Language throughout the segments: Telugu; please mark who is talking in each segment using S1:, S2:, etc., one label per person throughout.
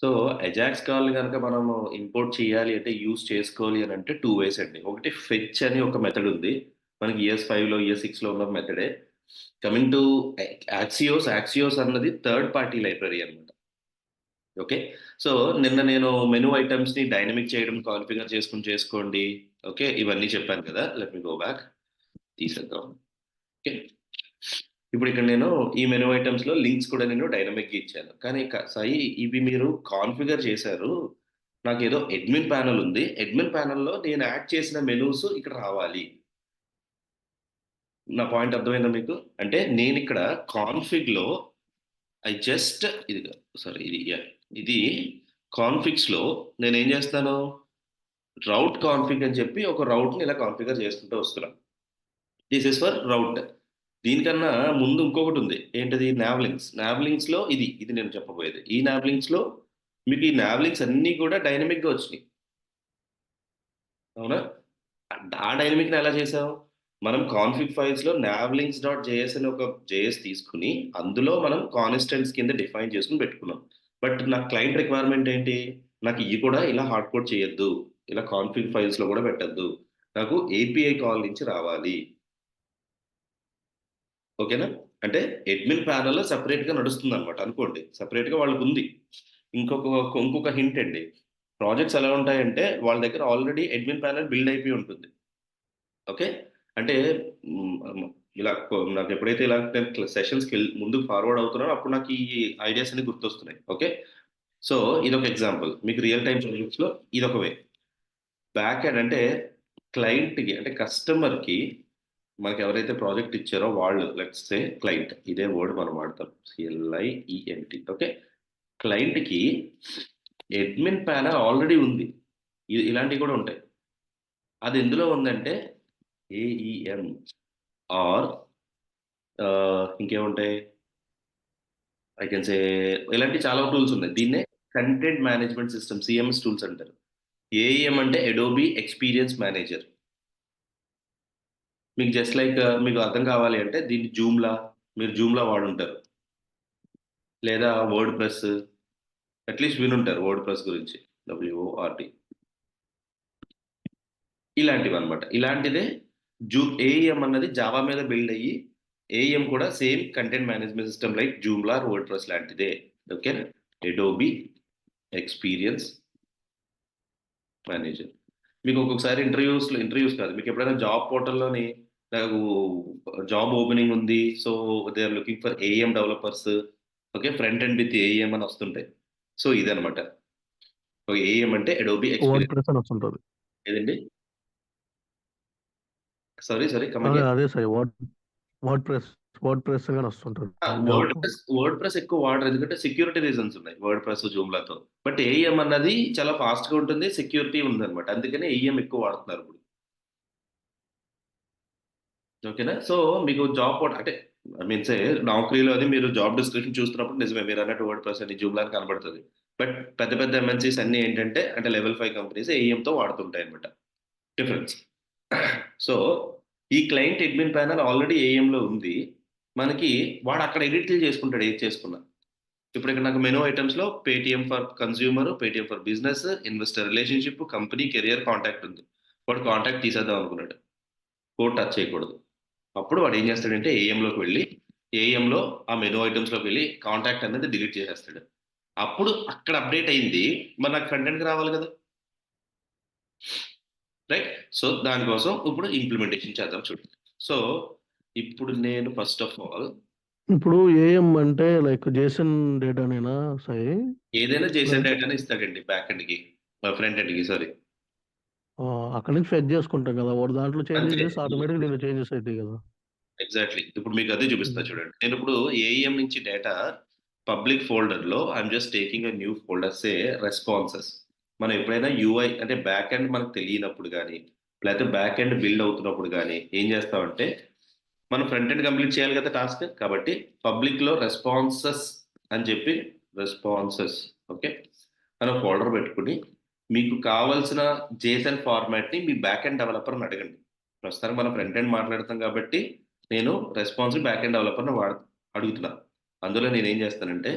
S1: సో అజాక్స్ కాల్ కనుక మనము ఇంపోర్ట్ చేయాలి అంటే యూస్ చేసుకోవాలి అని అంటే టూ వేస్ అండి. ఒకటి ఫెచ్ అని ఒక మెథడ్ ఉంది. మనకి ES5లో ES6లో ఉన్న మెథడే. కమింగ్ టు యాక్సియోస్, యాక్సియోస్ అన్నది థర్డ్ పార్టీ లైబ్రరీ అన్నమాట. ఓకే. సో నిన్న నేను మెనూ ఐటమ్స్ ని డైనమిక్ చేయడం, కాన్ఫిగర్ చేసుకుని చేసుకోండి. ఓకే, ఇవన్నీ చెప్పాను కదా. లెట్ మీ గో బ్యాక్, తీసేద్దాం. ఓకే, ఇప్పుడు ఇక్కడ నేను ఈ మెనూ ఐటమ్స్ లో లింక్స్ కూడా నేను డైనమిక్ గా ఇచ్చాను. కానీ సాయి, ఇవి మీరు కాన్ఫిగర్ చేశారు. నాకు ఏదో అడ్మిన్ ప్యానల్ ఉంది, అడ్మిన్ ప్యానల్లో నేను యాడ్ చేసిన మెనూస్ ఇక్కడ రావాలి. నా పాయింట్ అర్థమైందా మీకు? అంటే నేను ఇక్కడ కాన్ఫిగ్ లో జస్ట్ ఇది, సారీ ఇది ఇది కాన్ఫిగ్స్ లో నేను ఏం చేస్తాను, రౌట్ కాన్ఫిగ్ అని చెప్పి ఒక రౌట్ ని ఇలా కాన్ఫిగర్ చేసుకుంటూ వస్తున్నాను. దిస్ ఇస్ ఫర్ రౌట్. దీనికన్నా ముందు ఇంకొకటి ఉంది, ఏంటది? నావ్లింగ్స్. నావ్లింగ్స్ లో ఇది ఇది నేను చెప్పబోయేది. ఈ నావ్లింగ్స్ లో మీకు ఈ నావ్లింగ్స్ అన్ని కూడా డైనమిక్ గా వచ్చినాయి, అవునా? ఆ డైనమిక్ ని ఎలా చేసాం? మనం కాన్ఫిగ్ ఫైల్స్ లో నావ్లింగ్స్ డాట్ జేఎస్ అని ఒక జేఎస్ తీసుకుని అందులో మనం కాన్స్టెంట్స్ కింద డిఫైన్ చేసుకుని పెట్టుకున్నాం. బట్ నా క్లయింట్ రిక్వైర్మెంట్ ఏంటి? నాకు ఇవి కూడా ఇలా హార్డ్ కోడ్ చేయొద్దు, ఇలా కాన్ఫిగ్ ఫైల్స్ లో కూడా పెట్టద్దు, నాకు ఏపీఐ కాల్ నుంచి రావాలి. ఓకేనా? అంటే అడ్మిన్ ప్యానల్ సెపరేట్ గా నడుస్తుంది అనమాట అనుకోండి. సెపరేట్ గా వాళ్ళకు ఉంది. ఇంకొక ఇంకొక హింట్ అండి. ప్రాజెక్ట్స్ ఎలా ఉంటాయంటే వాళ్ళ దగ్గర ఆల్రెడీ అడ్మిన్ ప్యానల్ బిల్డ్ అయిపోయి ఉంటుంది. ఓకే. అంటే ఇలా నాకు ఎప్పుడైతే ఇలా సెషన్స్కి ముందుకు ఫార్వర్డ్ అవుతున్నానో అప్పుడు నాకు ఈ ఐడియాస్ అన్ని గుర్తొస్తున్నాయి. ఓకే. సో ఇదొక ఎగ్జాంపుల్. మీకు రియల్ టైమ్ ప్రాజెక్ట్స్ లో ఇదొక వే. బ్యాక్ ఎండ్ అంటే క్లయింట్ కి, అంటే కస్టమర్ కి, మనకి ఎవరైతే ప్రాజెక్ట్ ఇచ్చారో వాళ్ళు, లెట్స్ సే క్లయింట్, ఇదే వర్డ్ మనం వాడతాం, CLIENT. ఓకే. క్లయింట్ కి అడ్మిన్ ప్యానల్ ఆల్రెడీ ఉంది. ఇలాంటివి కూడా ఉంటాయి. అది ఎందులో ఉందంటే AEM ఆర్ ఇంకేముంటాయి, ఐ కెన్ సే, ఇలాంటి చాలా టూల్స్ ఉన్నాయి. దీన్నే content management system, CMS tools అంటారు. AEM అంటే అడోబీ ఎక్స్పీరియన్స్ మేనేజర్. మీకు జస్ట్ లైక్ మీకు అర్థం కావాలి అంటే దీన్ని జూమ్లా, మీరు జూమ్లా వాడుంటారు, లేదా వర్డ్ ప్రెస్, అట్లీస్ట్ వినుంటారు వర్డ్ ప్రెస్ గురించి, WORD. ఇలాంటివి అనమాట. ఇలాంటిదే AEM అన్నది జావా మీద బిల్డ్ అయ్యి, AEM కూడా same content management system like Joomla, WordPress లాంటిదే. ఓకే. Adobe experience manager. మీకు ఒక్కొక్కసారి ఇంటర్వ్యూస్ కాదు, మీకు ఎప్పుడైనా జాబ్ పోర్టల్లోని నాకు జాబ్ ఓపెనింగ్ ఉంది, so they are looking for AEM developers, okay, front end with AEM అని వస్తుంటాయి. సో ఇదనమాట. AEM అంటే అడోబీ
S2: వర్డ్
S1: ఎక్స్పీరియన్స్.
S2: ప్రెస్ అని వస్తుంటది.
S1: ఏదండి? సారీ సారీ, కమ్
S2: అదే
S1: అగైన్.
S2: అదే sir WordPress WordPress గాని వస్తుంటది
S1: word
S2: job.
S1: Press, WordPress ఎక్కువ వాడరు, ఎందుకంటే సెక్యూరిటీ రీజన్స్ ఉన్నాయి వర్డ్ ప్రెస్ జూమ్లాతో. బట్ AEM అన్నది చాలా ఫాస్ట్ గా ఉంటుంది, సెక్యూరిటీ ఉంది అనమాట, అందుకని AEM ఎక్కువ వాడుతున్నారు ఇప్పుడు. ఓకేనా? సో మీకు జాబ్ పోర్ట్ అంటే, ఐ మీన్ సే నౌకరీలో అది మీరు జాబ్ డిస్క్రిప్షన్ చూస్తున్నప్పుడు నిజమే మీరు అన్నట్టు వర్డ్ ప్రెస్ అని జూమ్లా అని కనబడుతుంది. బట్ పెద్ద పెద్ద MNCs అన్ని ఏంటంటే, అంటే లెవెల్ 5 కంపెనీస్ AEM తో వాడుతుంటాయి అనమాట. డిఫరెన్స్. సో ఈ client admin panel already AEM లో ఉంది. మనకి వాడు అక్కడ ఎడిట్లు చేసుకుంటాడు ఏది చేసుకున్నా. ఇప్పుడు ఇక్కడ నాకు మెనూ ఐటమ్స్ లో Paytm for consumer, Paytm for business, investor relationship, company, career, contact ఉంది. వాడు కాంటాక్ట్ తీసేద్దాం అనుకున్నాడు, కోడ్ టచ్ చేయకూడదు. అప్పుడు వాడు ఏం చేస్తాడంటే ఏఎంలోకి వెళ్ళి, ఏఎంలో ఆ మెనూ ఐటమ్స్లోకి వెళ్ళి కాంటాక్ట్ అనేది డిలీట్ చేసేస్తాడు. అప్పుడు అక్కడ అప్డేట్ అయింది, మరి నాకు కంటెంట్కి రావాలి కదా, రైట్? సో దానికోసం ఇప్పుడు ఇంప్లిమెంటేషన్ చేద్దాం చూడండి. సో ఇప్పుడు నేను ఫస్ట్ ఆఫ్ ఆల్
S2: ఇప్పుడు ఏఎం అంటే లైక్ జేసన్ డేటానేనా సాయి?
S1: ఏదైనా చేసే
S2: లేదంటే
S1: డేటాని ఇస్తాడండి బ్యాక్ ఎండ్కి, ఫ్రంట్ ఎండ్కి, సారీ.
S2: అక్కడి నుంచి ఫెచ్ చేసుకుంటాం కదా, వాడు దాంట్లో చేంజెస్
S1: అంతే,
S2: చేసి ఆటోమేటిక్ దీంట్లో చేంజెస్ అవుతాయి కదా.
S1: ఎగ్జాక్ట్లీ. ఇప్పుడు మీకు అదే చూపిస్తా
S2: ఉమ్.
S1: చూడండి. నేను ఇప్పుడు ఏఈఎం నుంచి డేటా పబ్లిక్ ఫోల్డర్ లో I'm just taking a new folder say responses. మనం ఎప్పుడైనా UI అంటే బ్యాక్ ఎండ్ మనకు తెలియనప్పుడు కానీ, లేకపోతే బ్యాక్ ఎండ్ బిల్డ్ అవుతున్నప్పుడు కానీ ఏం చేస్తామంటే, మనం ఫ్రంట్ ఎండ్ కంప్లీట్ చేయాలి కదా టాస్క్, కాబట్టి పబ్లిక్ లో రెస్పాన్సెస్ అని చెప్పి, రెస్పాన్సెస్, ఓకే, అని ఫోల్డర్ పెట్టుకుని మీకు కావాల్సిన JSON ఫార్మాట్ ని మీ బ్యాక్ ఎండ్ డెవలపర్ని అడగండి. ప్రస్తుతానికి మనం ఫ్రంట్ ఎండ్ మాట్లాడతాం కాబట్టి నేను రెస్పాన్సివ్ బ్యాక్ ఎండ్ డెవలపర్ని అడుగుతున్నా. అందులో నేను ఏం చేస్తానంటే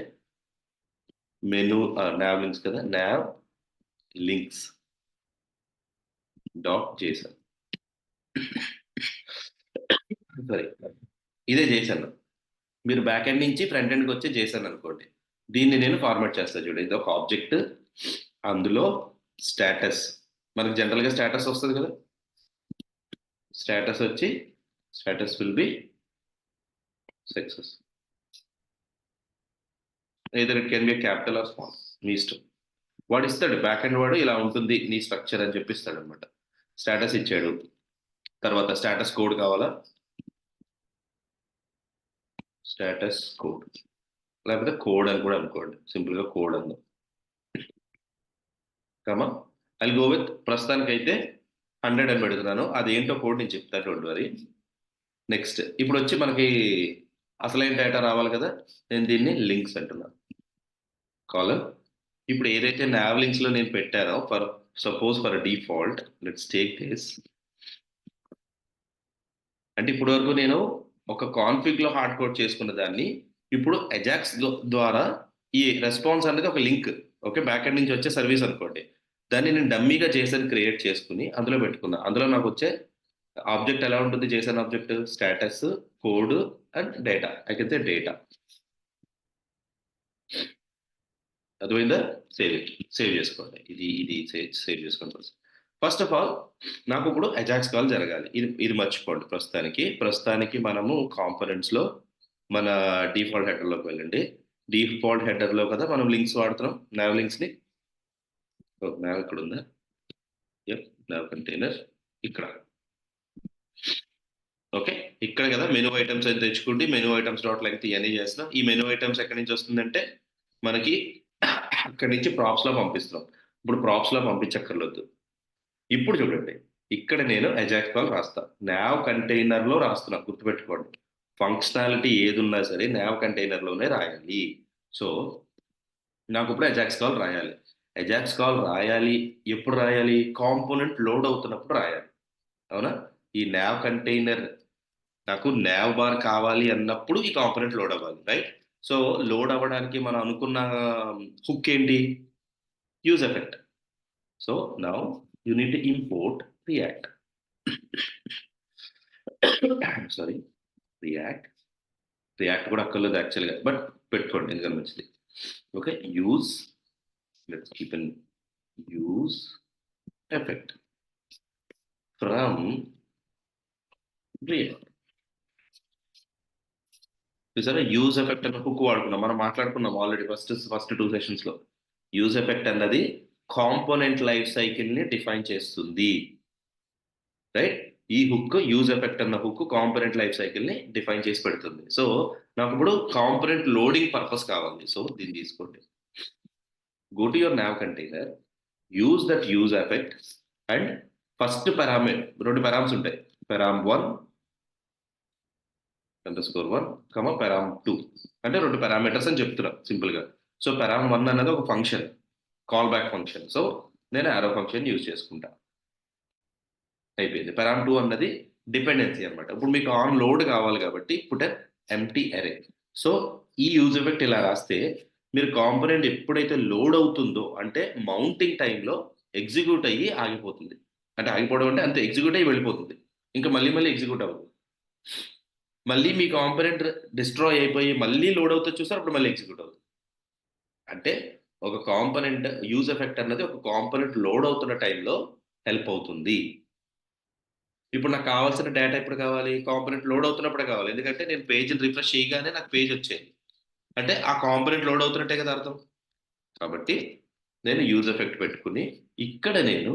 S1: మెను nav links కదా, nav links డాట్ జేసన్. సరే, ఇదే జేసన్. మీరు బ్యాక్ ఎండ్ నుంచి ఫ్రంట్ ఎండ్కి వచ్చి జేసన్ అనుకోండి. దీన్ని నేను ఫార్మాట్ చేస్తాను చూడండి. ఇది ఒక ఆబ్జెక్ట్, అందులో స్టేటస్, మనకు జనరల్గా స్టేటస్ వస్తుంది కదా, స్టేటస్ వచ్చి status will be success. Either it can be capital or small, మీ ఇష్టం. వాడు ఇస్తాడు, బ్యాక్ ఎండ్ వాడు ఇలా ఉంటుంది నీ స్ట్రక్చర్ అని చెప్పిస్తాడు అనమాట. స్టేటస్ ఇచ్చాడు, తర్వాత స్టేటస్ కోడ్ కావాలా, స్టేటస్ కోడ్, లేకపోతే కోడ్ అని కూడా అనుకోండి, సింపుల్గా కోడ్ అందాం. కమా ఐ గో విత్, ప్రస్తుతానికైతే 100 అని పెడుతున్నాను. అదేంటో కోడ్ నేను చెప్తాను, డోంట్ వరీ. నెక్స్ట్ ఇప్పుడు వచ్చి మనకి అసలైన డేటా రావాలి కదా, నేను దీన్ని లింక్స్ అంటున్నాను, కాలమ్. ఇప్పుడు ఏదైతే nav links లో నేను పెట్టానో, for suppose for default let's take this. అంటే ఇప్పటి వరకు నేను ఒక కాన్ఫిగ్ లో హార్డ్ కోడ్ చేసుకున్న దాన్ని ఇప్పుడు అజాక్స్ ద్వారా ఈ రెస్పాన్స్ అనేది ఒక లింక్, ఓకే, బ్యాక్ ఎండ్ నుంచి వచ్చే సర్వీస్ అనుకోండి, దాన్ని నేను డమ్మీగా జేసన్ క్రియేట్ చేసుకుని అందులో పెట్టుకున్నా. అందులో నాకు వచ్చే ఆబ్జెక్ట్ ఎలా ఉంటుంది, Jason object, status, code and data. అయితే డేటా అర్థమైందా? సేవ్ చేసుకోండి. ఇది సేవ్ చేసుకోండి. ఫస్ట్ ఆఫ్ ఆల్ నాకు ఇప్పుడు అజాక్స్ కాల్ జరగాలి. ఇది మర్చిపోండి ప్రస్తుతానికి మనము కాంపోనెంట్స్ లో మన డిఫాల్ట్ హెడర్లోకి వెళ్ళండి. డిఫాల్ట్ హెడర్లో కదా మనం లింక్స్ వాడుతున్నాం, nav links ని. nav ఇక్కడ ఉందా, nav కంటైనర్ ఇక్కడ, ఓకే. ఇక్కడ కదా మెనూ ఐటమ్స్ అని తెచ్చుకోండి, మెనూ ఐటమ్స్ డాట్ లెంగ్త్ ఇవన్నీ చేస్తున్నాం. ఈ మెనూ ఐటమ్స్ ఎక్కడి నుంచి వస్తుందంటే మనకి అక్కడి నుంచి ప్రాప్స్ లో పంపిస్తున్నాం. ఇప్పుడు ప్రాప్స్ లో పంపించక్కర్లేదు. ఇప్పుడు చూడండి, ఇక్కడ నేను అజాక్స్ కాల్ రాస్తా, nav కంటైనర్ లో రాస్తున్నా, గుర్తుపెట్టుకోండి. ఫంక్షనాలిటీ ఏది ఉన్నా సరే nav కంటైనర్ లోనే రాయాలి. సో నాకు ఇప్పుడు అజాక్స్ కాల్ రాయాలి. అజాక్స్ కాల్ రాయాలి ఎప్పుడు రాయాలి, కాంపోనెంట్ లోడ్ అవుతున్నప్పుడు రాయాలి, అవునా? ఈ nav కంటైనర్ నాకు nav బార్ కావాలి అన్నప్పుడు ఈ కాంపోనెంట్ లోడ్ అవ్వాలి, రైట్? సో లోడ్ అవ్వడానికి మనం అనుకున్న హుక్ ఏంటి, use effect. So now you need to import react. Sorry, react కూడా అక్కర్లేదు యాక్చువల్గా, బట్ పెట్టుకోండి ఎందుకంటే మంచిది. Okay, use, let's keep in use effect from react. చూసారా, యూజ్ ఎఫెక్ట్ అన్న హుక్ వాడుకున్నాం, మనం మాట్లాడుకున్నాం ఆల్రెడీ ఫస్ట్ 2 సెషన్స్ లో. యూజ్ ఎఫెక్ట్ అన్నది కాంపోనెంట్ లైఫ్ సైకిల్ ని డిఫైన్ చేస్తుంది, రైట్? ఈ హుక్, యూజ్ ఎఫెక్ట్ అన్న హుక్ కాంపోనెంట్ లైఫ్ సైకిల్ ని డిఫైన్ చేసి పెడుతుంది. సో నాకు ఇప్పుడు కాంపోనెంట్ లోడింగ్ పర్పస్ కావాలి. సో దీన్ని తీసుకోండి, go to your nav container, use that use effect and first parameter, 2 పారామ్స్ ఉంటాయి, param1 _1, param2 అంటే 2 పారామీటర్స్ అని చెప్తున్నా సింపుల్ గా. సో param1 అన్నది ఒక function, call back function. So నేను arrow ఫంక్షన్ యూజ్ చేసుకుంటా, అయిపోయింది. param2 అన్నది డిపెండెన్సీ అన్నమాట. ఇప్పుడు మీకు ఆన్ లోడ్ కావాలి కాబట్టి పుట్ ఎంప్టీ అరే. సో ఈ యూజ్ ఎఫెక్ట్ ఇలా రాస్తే మీరు కాంపోనెంట్ ఎప్పుడైతే లోడ్ అవుతుందో అంటే మౌంటింగ్ టైంలో ఎగ్జిక్యూట్ అయ్యి ఆగిపోతుంది. అంటే ఆగిపోవడం అంటే అంతే, ఎగ్జిక్యూట్ అయ్యి వెళ్ళిపోతుంది, ఇంకా మళ్ళీ ఎగ్జిక్యూట్ అవ్వదు. మళ్ళీ మీ కాంపోనెంట్ డిస్ట్రాయ్ అయిపోయి మళ్ళీ లోడ్ అవుతుంది చూసారు, అప్పుడు మళ్ళీ ఎగ్జిక్యూట్ అవుతుంది. అంటే ఒక కాంపోనెంట్ యూజ్ ఎఫెక్ట్ అన్నది ఒక కాంపోనెంట్ లోడ్ అవుతున్న టైంలో హెల్ప్ అవుతుంది. ఇప్పుడు నాకు కావాల్సిన డేటా ఎప్పుడు కావాలి, కాంపోనెంట్ లోడ్ అవుతున్నప్పుడే కావాలి, ఎందుకంటే నేను పేజ్ని రిఫ్రెష్ చేయగానే నాకు పేజ్ వచ్చేది, అంటే ఆ కాంపోనెంట్ లోడ్ అవుతున్నట్టే కదా అర్థం. కాబట్టి నేను యూజ్ ఎఫెక్ట్ పెట్టుకుని ఇక్కడ నేను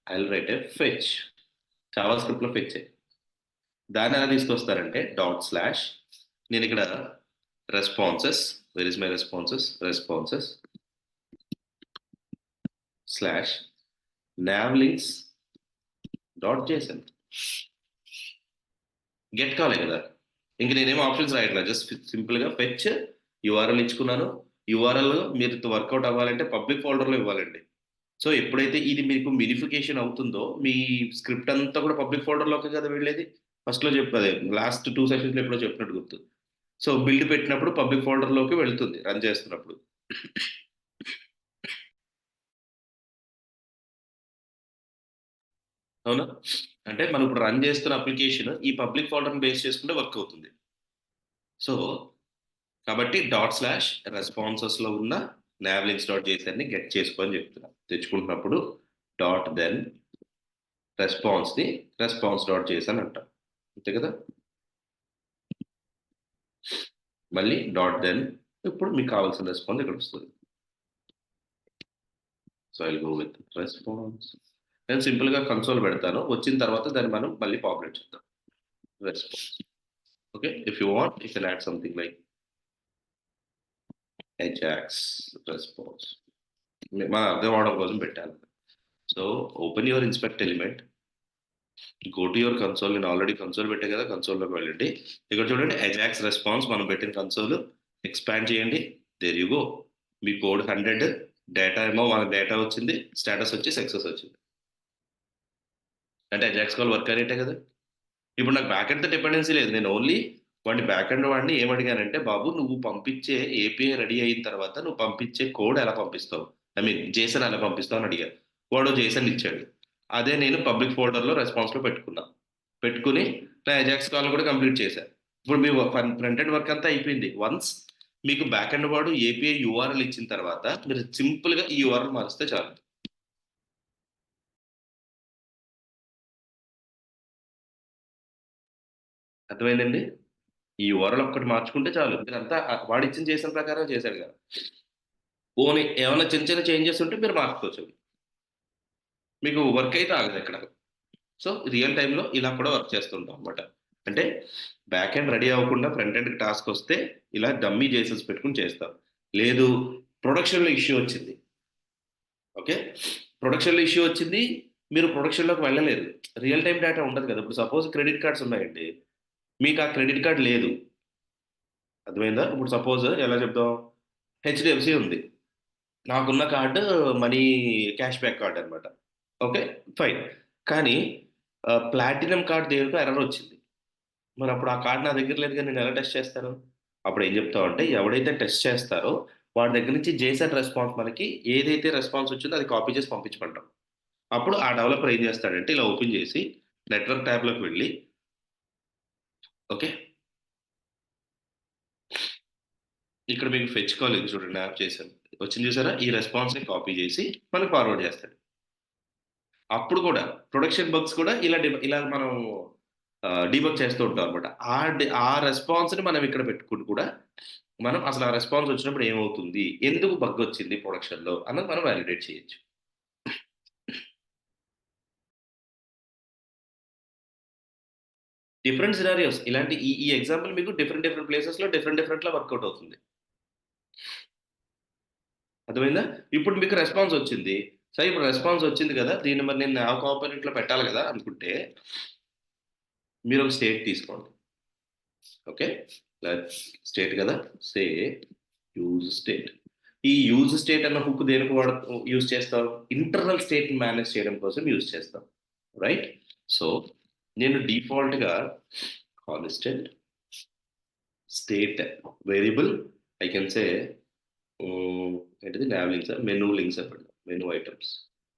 S1: I will write A fetch, Java script లో ఫెచ్. దాన్ని ఎలా తీసుకొస్తారంటే /, నేను ఇక్కడ responses, where is my responses /nav links .json. Get కాలే కదా, ఇంక నేనేం ఆప్షన్స్ రాయట్లా, జస్ట్ సింపుల్ గా ఫెచ్ యూఆర్ఎల్ ఇచ్చుకున్నాను. యూఆర్ఎల్ మీరు వర్కౌట్ అవ్వాలంటే పబ్లిక్ ఫోల్డర్లో ఇవ్వాలండి. సో ఎప్పుడైతే ఇది మీకు మినిఫికేషన్ అవుతుందో మీ స్క్రిప్ట్ అంతా కూడా పబ్లిక్ ఫోల్డర్లోకి కదా వెళ్ళేది. ఫస్ట్లో చెప్పదే, లాస్ట్ 2 సెషన్స్లో ఎప్పుడో చెప్పినట్టు గుర్తు. సో బిల్డ్ పెట్టినప్పుడు పబ్లిక్ ఫోల్డర్లోకి వెళ్తుంది రన్ చేస్తున్నప్పుడు. అవునా? అంటే మనం ఇప్పుడు రన్ చేస్తున్న అప్లికేషన్ ఈ పబ్లిక్ ఫోల్డర్‌ని బేస్ చేసుకుంటే వర్క్ అవుతుంది. సో, కాబట్టి రెస్పాన్సెస్‌లో ఉన్న navlinks.jsonని గెట్ చేసుకో అని చెప్తున్నా. తెచ్చుకుంటున్నప్పుడు దెన్ రెస్పాన్స్‌ని రెస్పాన్స్.json అంటాం. అంతే కదా! మళ్ళీ దెన్ ఇప్పుడు మీకు కావాల్సిన రెస్పాన్స్ ఇక్కడొస్తది. So, I will go with response. నేను సింపుల్‌గా కన్సోల్ పెడతాను. వచ్చిన తర్వాత దాన్ని మనం మళ్ళీ పాపులేట్ చేద్దాం. Response. Okay. If you want you can add something like Ajax response. మన అర్థం అవడం కోసం పెట్టాను. So, open your inspect element. Go to your console. నేను ఆల్రెడీ కన్సోల్ పెట్టా కదా! కన్సోల్‌లోకి వెళ్ళండి. ఇక్కడ చూడండి అజాక్స్ రెస్పాన్స్ మనం పెట్టిన కన్సోల్ ఎక్స్‌పాండ్ చేయండి. There you go. మీ కోడ్ 100 డేటా ఏమో మన డేటా వచ్చింది. స్టేటస్ వచ్చి సక్సెస్ వచ్చింది. అంటే అజాక్స్ కాల్ వర్క్ అయినట్టే కదా! ఇప్పుడు నాకు బ్యాక్ ఎండ్‌తో డిపెండెన్సీ లేదు. నేను ఓన్లీ బ్యాక్ ఎండ్ వాడిని ఏమడిగానంటే, బాబు నువ్వు పంపించే ఏపీఐ రెడీ అయిన తర్వాత నువ్వు పంపించే కోడ్ ఎలా పంపిస్తావు? ఐ మీన్ జేసన్ ఎలా పంపిస్తావు అని అడిగా. వాడు జేసన్ ఇచ్చాడు. అదే నేను పబ్లిక్ ఫోల్డర్‌లో రెస్పాన్స్‌లో పెట్టుకున్నా. పెట్టుకొని నా అజాక్స్ కాల్ కూడా కంప్లీట్ చేశా. ఇప్పుడు మీ ఫ్రంట్ ఎండ్ వర్క్ అంతా అయిపోయింది. వన్స్ మీకు బ్యాక్ ఎండ్ వాడు ఏపీఐ యూఆర్ఎల్ ఇచ్చిన తర్వాత మీరు సింపుల్‌గా ఈ యూఆర్ఎల్ మారిస్తే చాలు. అర్థమైందండి? ఈ యూఆర్ఎల్ ఒక్కటి మార్చుకుంటే చాలు. మీరంతా వాడిచ్చిన జేసన్ ప్రకారం చేశాడు కదా! పోనీ ఏమన్నా చిన్న చిన్న చేంజెస్ ఉంటే మీరు మార్చుకోవచ్చు. మీకు వర్క్ అయితే ఆగదెక్కడ. సో, రియల్ టైమ్‌లో ఇలా కూడా వర్క్ చేస్తుంటాం అన్నమాట. అంటే బ్యాక్ ఎండ్ రెడీ అవ్వకుండా ఫ్రంట్ ఎండ్‌కి టాస్క్ వస్తే ఇలా డమ్మీ జేసన్స్ పెట్టుకొని చేస్తాం. లేదు ప్రొడక్షన్‌లో ఇష్యూ వచ్చింది. ఓకే. ప్రొడక్షన్‌లో ఇష్యూ వచ్చింది. మీరు ప్రొడక్షన్‌లోకి వెళ్ళలేరు. రియల్ టైమ్ డేటా ఉండదు కదా! ఇప్పుడు సపోజ్ క్రెడిట్ కార్డ్స్ ఉన్నాయండి. మీకు ఆ క్రెడిట్ కార్డ్ లేదు. అర్థమైందా? ఇప్పుడు సపోజ్ ఎలా చెప్దాం? హెచ్‌డీఎఫ్‌సీ ఉంది. నాకున్న card money cash back card అన్నమాట. ఓకే. ఫైన్. కానీ ప్లాటినం కార్డ్ దేనికో ఎర్రర్ వచ్చింది. మరప్పుడు ఆ కార్డ్ నా దగ్గర లేదుగా నేనెలా టెస్ట్ చేస్తాను? అప్పుడేం జెప్తామంటే ఎవడైతే టెస్ట్ చేస్తారో వాడి దగ్గర నుంచి జేసన్ రెస్పాన్స్ మనకి ఏదైతే రెస్పాన్స్ వచ్చిందో అది కాపీ చేసి పంపించమంటాం. అప్పుడు ఆ డెవలపర్ ఏం జేస్తాడంటే ఇలా ఓపెన్ జేసి నెట్వర్క్ ట్యాబ్‌లోకి వెళ్ళి ఓకే. ఇక్కడ మీకు ఫెచ్ కాల్ ఉంది చూడండి యాప్ చేశాను. వచ్చింది చూసారా? ఈ రెస్పాన్స్‌ని కాపీ జేసి మనకు ఫార్వర్డ్ జేస్తాడు. అప్పుడు కూడా ప్రొడక్షన్ బగ్స్ కూడా ఇలా మనం డీబగ్ చేస్తూ ఉంటాం అనమాట. ఆ రెస్పాన్స్‌ని మనం ఇక్కడ పెట్టుకొని కూడా మనం అసలు ఆ రెస్పాన్స్ వచ్చినప్పుడు ఏమవుతుంది? ఎందుకు బగ్ వచ్చింది ప్రొడక్షన్‌లో అన్నది మనం వాలిడేట్ చేయొచ్చు. డిఫరెంట్ సినారియోస్ ఇలాంటి ఈ ఈ ఎగ్జాంపుల్ మీకు డిఫరెంట్ ప్లేసెస్‌లో డిఫరెంట్‌లా వర్కౌట్ అవుతుంది. అర్థమైందా? ఇప్పుడు మీకు రెస్పాన్స్ వచ్చింది. సరే ఇప్పుడు రెస్పాన్స్ వచ్చింది కదా! దీన్ని మరి నేను నా కాంపోనెంట్‌లో పెట్టాలి కదా! అనుకుంటే మీరు ఒక స్టేట్ తీసుకోండి. ఓకే. స్టేట్ కదా! సే యూజ్ స్టేట్. ఈ యూజ్ స్టేట్ అన్న హుక్ దేనికి యూజ్ చేస్తాం? ఇంటర్నల్ స్టేట్‌ని మేనేజ్ చేయడం కోసం యూజ్ చేస్తాం. రైట్? సో, నేను డిఫాల్ట్‌గా constant state variable I can సే ఏంటిది నావ్ లింక్స్ మెనూ లింక్స్ అని పెడదాం. Menu items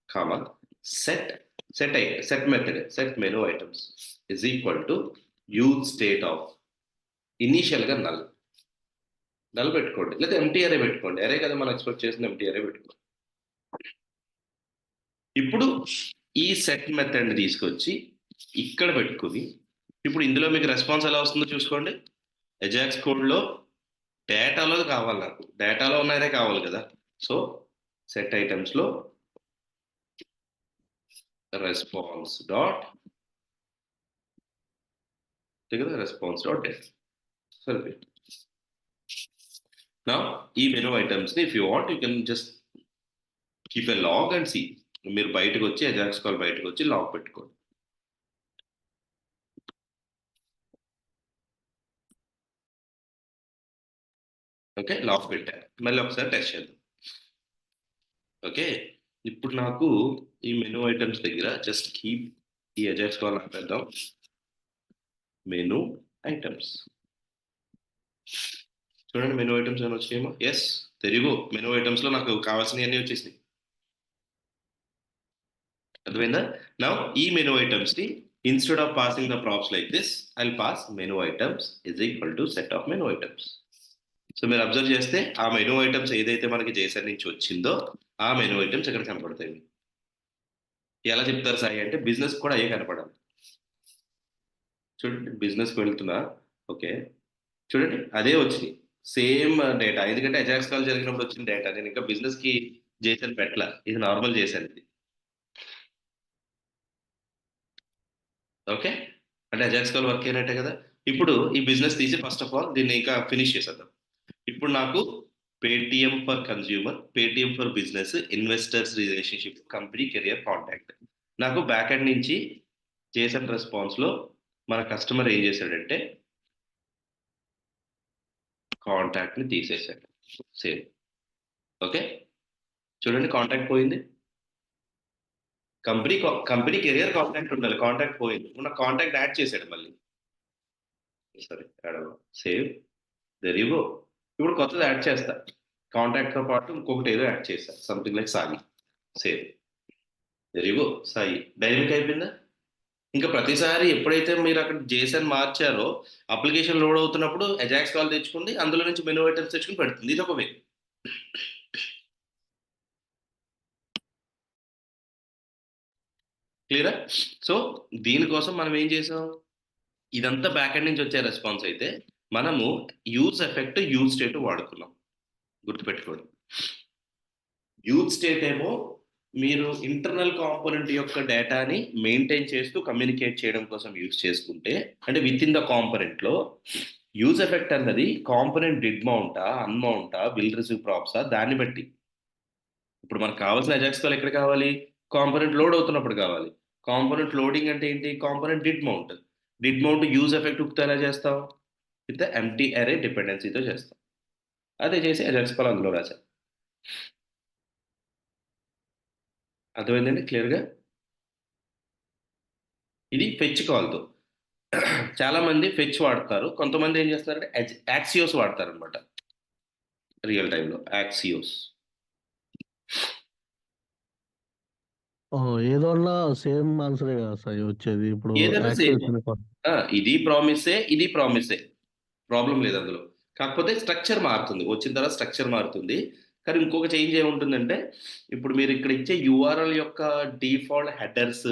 S1: comma set set method set menu items is equal to use state of ఇనీషియల్‌గా నల్ పెట్టుకోండి. లేదా ఎంప్టీ అరే పెట్టుకోండి. అరే కదా మనం ఎక్స్‌పెక్ట్ చేసిన ఎంప్టీ అరే పెట్టుకోండి. ఇప్పుడు ఈ సెట్ మెథడ్‌ని తీసుకొచ్చి ఇక్కడ పెట్టుకొని, ఇప్పుడు ఇందులో మీకు రెస్పాన్స్ ఎలా వస్తుందో చూసుకోండి. అజాక్స్ కోడ్‌లో డేటాలో కావాలి నాకు. డేటాలో ఉన్న అరే కావాలి కదా! సో, సెట్ ఐటెమ్స్‌లో రెస్పాన్స్ డాట్ అంతే కదా! రెస్పాన్స్ డాట్ డేట్ సరిపోయింది. నౌ ఈ మెనూ ఐటెమ్స్‌ని if you want you can just keep a log and see. మీరు బయటకొచ్చి అజాక్స్ కాల్ బయటకొచ్చి లాగ్ పెట్టుకోండి. ఓకే. లాగ్ పెట్టా. మళ్ళీ ఒకసారి టెస్ట్ చేద్దాం. ఓకే. ఇప్పుడు నాకు ఈ మెనూ ఐటెమ్స్ దగ్గర జస్ట్ కీప్ ఈ అజాక్స్ కాల్ ఆపేద్దాం. Menu items. చూడండి మెనూ ఐటెమ్స్ ఏమైనా వచ్చాయేమో. Yes. There you go. Menu ఐటెమ్స్‌లో నాకు కావాల్సినయన్నీ వచ్చేసినాయి. అర్థమైందా? నౌ ఈ మెనూ ఐటమ్స్ ని instead of passing the props like this I pass menu items is equal to set of menu items. So మీరు అబ్జర్వ్ చేస్తే ఆ మెనూ ఐటమ్స్ ఏదైతే మనకి జేసన్ నుంచి వచ్చిందో ఆ మెనూ ఐటమ్స్ ఇక్కడ కనపడతాయి. ఎలా చెప్తారు సాయి అంటే బిజినెస్ కూడా అయ్యే కనపడాలి. చూడండి బిజినెస్కి వెళ్తున్నా, ఓకే చూడండి అదే వచ్చింది సేమ్ డేటా, ఎందుకంటే అజాక్స్ కాల్ జరిగినప్పుడు వచ్చిన డేటా. నేను ఇంకా బిజినెస్ కి జేసన్ పెట్టలా, ఇది నార్మల్ చేశాను ఇది. ఓకే అంటే అజాక్స్ కాల్ వర్క్ అయినట్టే కదా. ఇప్పుడు ఈ బిజినెస్ తీసి ఫస్ట్ ఆఫ్ ఆల్ దీన్ని ఇంకా ఫినిష్ చేసేద్దాం. ఇప్పుడు నాకు Paytm for consumer, Paytm for business, investors relationship, company career, contact. నాకు బ్యాక్ ఎండ్ నుంచి జేసన్ రెస్పాన్స్ లో మన కస్టమర్ ఏం చేశాడంటే కాంటాక్ట్ ని తీసేశాడు. సేమ్ ఓకే చూడండి కాంటాక్ట్ పోయింది. కంపెనీ కెరియర్ కాంటాక్ట్ ఉండాలి, కాంటాక్ట్ పోయింది. ఉన్న కాంటాక్ట్ యాడ్ చేశాడు మళ్ళీ. సరే సేవ్ దెర్ యు గో. ఇప్పుడు కొత్తది యాడ్ చేస్తా, కాంటాక్ట్ తో పాటు ఇంకొకటి ఏదో యాడ్ చేస్తా, something like Sai. Save there you go Sai. Dynamic అయిపోయిందా? ఇంకా ప్రతిసారి ఎప్పుడైతే మీరు అక్కడ జేసన్ మార్చారో అప్లికేషన్ లోడ్ అవుతున్నప్పుడు అజాక్స్ కాల్ తెచ్చుకుంది, అందులో నుంచి మెనూ ఐటమ్స్ తెచ్చుకుని పెడుతుంది. ఇది ఒక వే. క్లియరా? సో దీనికోసం మనం ఏం చేసాం, ఇదంతా బ్యాక్ ఎండ్ నుంచి వచ్చే రెస్పాన్స్ అయితే మనము యూజ్ ఎఫెక్ట్ యూజ్ స్టేట్ వాడుకున్నాం. గుర్తుపెట్టుకోండి, యూజ్ స్టేట్ ఏమో మీరు ఇంటర్నల్ కాంపోనెంట్ యొక్క డేటాని మెయింటైన్ చేస్తూ కమ్యూనికేట్ చేయడం కోసం యూజ్ చేసుకుంటే, అంటే విత్ ఇన్ ద కాంపోనెంట్ లో యూజ్ ఎఫెక్ట్ అన్నది component did Montha, అన్మౌంటా, will receive ప్రాప్సా, దాన్ని బట్టి. ఇప్పుడు మనకు కావాల్సిన అజాక్స్ కాల్ ఎక్కడ కావాలి, కాంపోనెంట్ లోడ్ అవుతున్నప్పుడు కావాలి. కాంపోనెంట్ లోడింగ్ అంటే ఏంటి, component did mount. Did mount use effect హుక్తో ఎలా చేస్తాం, విత్ ఎంటీ అరే డిపెండెన్సీతో చేస్తాం. అదే చేసి అజాక్స్ కాల్ అందులో రాశాం. అర్థమైందండి క్లియర్గా? ఇది ఫెచ్ కాల్తో. చాలా మంది ఫెచ్ వాడతారు, కొంతమంది ఏం చేస్తారంటే యాక్సియోస్ వాడతారు అనమాట. రియల్ టైంలో యాక్సియోస్.
S2: ఏదోన్నా సేమ్ ఆన్సరే కదా సార్ వచ్చేది ఇప్పుడు
S1: ఏదైనా సేమ్,
S2: యాక్సిస్.
S1: ఇది ప్రామిసే ఇది ప్రామిసే, ప్రాబ్లం లేదు అందులో. కాకపోతే స్ట్రక్చర్ మారుతుంది, వచ్చిన తర్వాత స్ట్రక్చర్ మారుతుంది. కానీ ఇంకొక చేంజ్ ఏముంటుందంటే, ఇప్పుడు మీరు ఇక్కడ ఇచ్చే యూఆర్ఎల్ యొక్క default headers,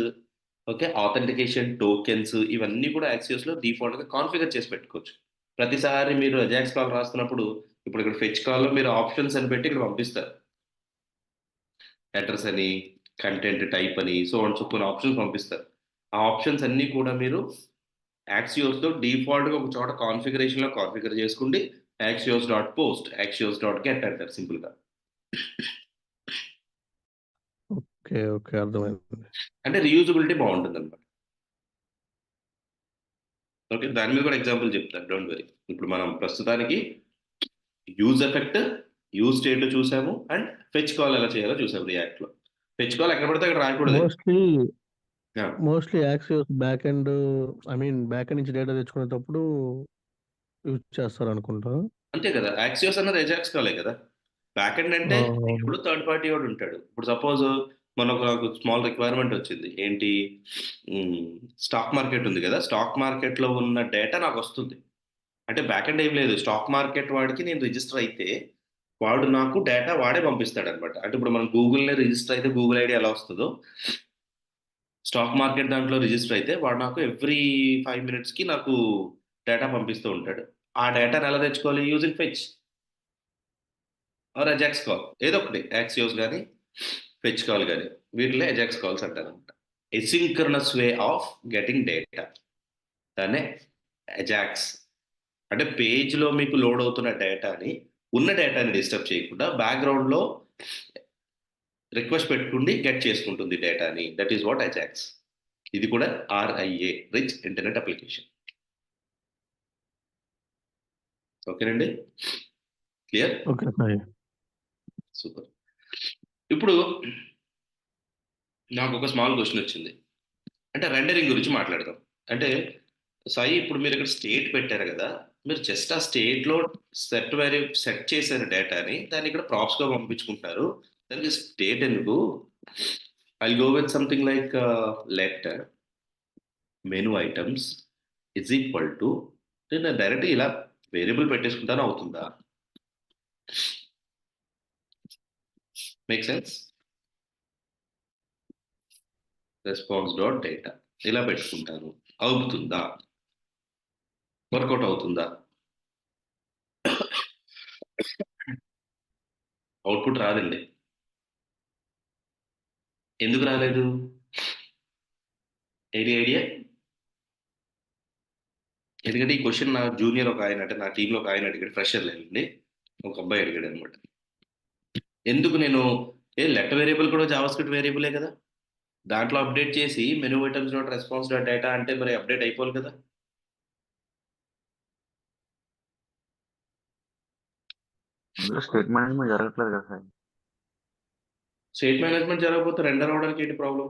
S1: okay authentication tokens, ఇవన్నీ కూడా యాక్సియోస్లో డిఫాల్ట్గా కాన్ఫిగర్ చేసి పెట్టుకోవచ్చు. ప్రతిసారి మీరు అజాక్స్ కాల్ రాస్తున్నప్పుడు ఇప్పుడు ఇక్కడ ఫెచ్ కాల్లో మీరు ఆప్షన్స్ అని పెట్టి ఇక్కడ పంపిస్తారు, హెడర్స్ అని, కంటెంట్ టైప్ అని, సో అని కొన్ని ఆప్షన్స్ పంపిస్తారు. ఆ ఆప్షన్స్ అన్నీ కూడా మీరు యాక్సియోస్తో డిఫాల్ట్గా ఒక చోట కాన్ఫిగరేషన్లో కాన్ఫిగర్ చేసుకోండి. యాక్సియోస్ డాట్ పోస్ట్, యాక్సియోస్ డాట్ గెట్ అంటారు సింపుల్గా.
S2: ఓకే ఓకే అర్థమైంది.
S1: అంటే రీయూజబిలిటీ బాగుంటుంది అనమాట. ఓకే దాని మీద కూడా ఎగ్జాంపుల్ చెప్తాను, డోంట్ వరీ. ఇప్పుడు మనం ప్రస్తుతానికి యూజ్ ఎఫెక్ట్, యూజ్ స్టేట్ చూసాము, అండ్ ఫెచ్ కాల్ ఎలా చేయాలో చూసాము రియాక్ట్లో. ఫెచ్ కాల్ ఎక్కడ పడితే అక్కడ రాయకూడదు.
S2: Mostly mostly Axios back end, I mean back end నుంచి డేటా తెచ్చుకునేటప్పుడు యూజ్ చేస్తారు అనుకుంటా.
S1: అంతే కదా, యాక్సియోస్ అన్నది ఎజాక్స్ కాలే కదా. బ్యాక్ ఎండ్ అంటే
S2: అవును.
S1: ఇప్పుడు థర్డ్ పార్టీ వాడు ఉంటాడు. ఇప్పుడు సపోజ్ మనకు నాకు స్మాల్ రిక్వైర్మెంట్ వచ్చింది, ఏంటి స్టాక్ మార్కెట్ ఉంది కదా, స్టాక్ మార్కెట్లో ఉన్న డేటా నాకు వస్తుంది. అంటే బ్యాక్ ఎండ్ ఏం లేదు, స్టాక్ మార్కెట్ వాడికి నేను రిజిస్టర్ అయితే వాడు నాకు డేటా వాడే పంపిస్తాడు అనమాట. అంటే ఇప్పుడు మనం గూగుల్నే రిజిస్టర్ అయితే గూగుల్ ఐడి ఎలా వస్తుందో, స్టాక్ మార్కెట్ దాంట్లో రిజిస్టర్ అయితే వాడు నాకు ఎవ్రీ 5 మినిట్స్కి నాకు డేటా పంపిస్తూ ఉంటాడు. ఆ డేటాను ఎలా తెచ్చుకోవాలి, using fetch or ajax call, ఏదో ఒకటి యాక్సియోస్ కానీ ఫెచ్ కాల్ కానీ, వీటిలో అజాక్స్ కాల్స్ అంటారు అనమాట. ఎసింక్రనస్ వే ఆఫ్ గెటింగ్ డేటా, దాన్నే అజాక్స్. అంటే పేజ్లో మీకు లోడ్ అవుతున్న డేటాని, ఉన్న డేటాని డిస్టర్బ్ చేయకుండా బ్యాక్గ్రౌండ్లో రిక్వెస్ట్ పెట్టుకుండి గెట్ చేసుకుంటుంది డేటాని. That is what Ajax. ఇది కూడా ఆర్ఐఏ, రిచ్ ఇంటర్నెట్ అప్లికేషన్. ఓకేనండి, క్లియర్?
S2: Okay sir.
S1: సూపర్. ఇప్పుడు నాకు ఒక స్మాల్ క్వశ్చన్ వచ్చింది, అంటే రెండరింగ్ గురించి మాట్లాడదాం. అంటే సాయి ఇప్పుడు మీరు ఇక్కడ స్టేట్ పెట్టారు కదా, మీరు జస్ట్ ఆ స్టేట్లో సెట్ చేశారు డేటాని, దాన్ని ఇక్కడ ప్రాప్స్గా పంపించుకుంటారు, దానికి స్టేట్ ఎందుకు? I'll go with something like let menu items is equal to, నేను డైరెక్ట్ ఇలా వేరియబుల్ పెట్టేసుకుంటాను, అవుతుందా? Make sense? Response dot data ఇలా పెట్టుకుంటాను, అవుతుందా? వర్కౌట్ అవుతుందా? అవుట్పుట్ రాదండి. ఎందుకు రాలేదు? ఏది ఐడియా? ఎందుకంటే ఈ క్వశ్చన్ నా జూనియర్ ఒక ఆయన, అంటే నా టీంలో ఒక ఆయన అడిగాడు, ఫ్రెషర్ లేదండి, ఒక అబ్బాయి అడిగాడు అనమాట. ఎందుకు నేను లెట్ వేరియబుల్ కూడా జావాస్క్రిప్ట్ వేరియబులే కదా, దాంట్లో అప్డేట్ చేసి menu items dot response dot data అంటే మరి అప్డేట్ అయిపోవాలి కదా.
S3: అందులో స్టేట్ మేనేజ్మెంట్ జరగట్లేదు కదా సార్.
S1: స్టేట్ మేనేజ్మెంట్ జరగకపోతే రెండర్ అవడానికి ఏంటి problem?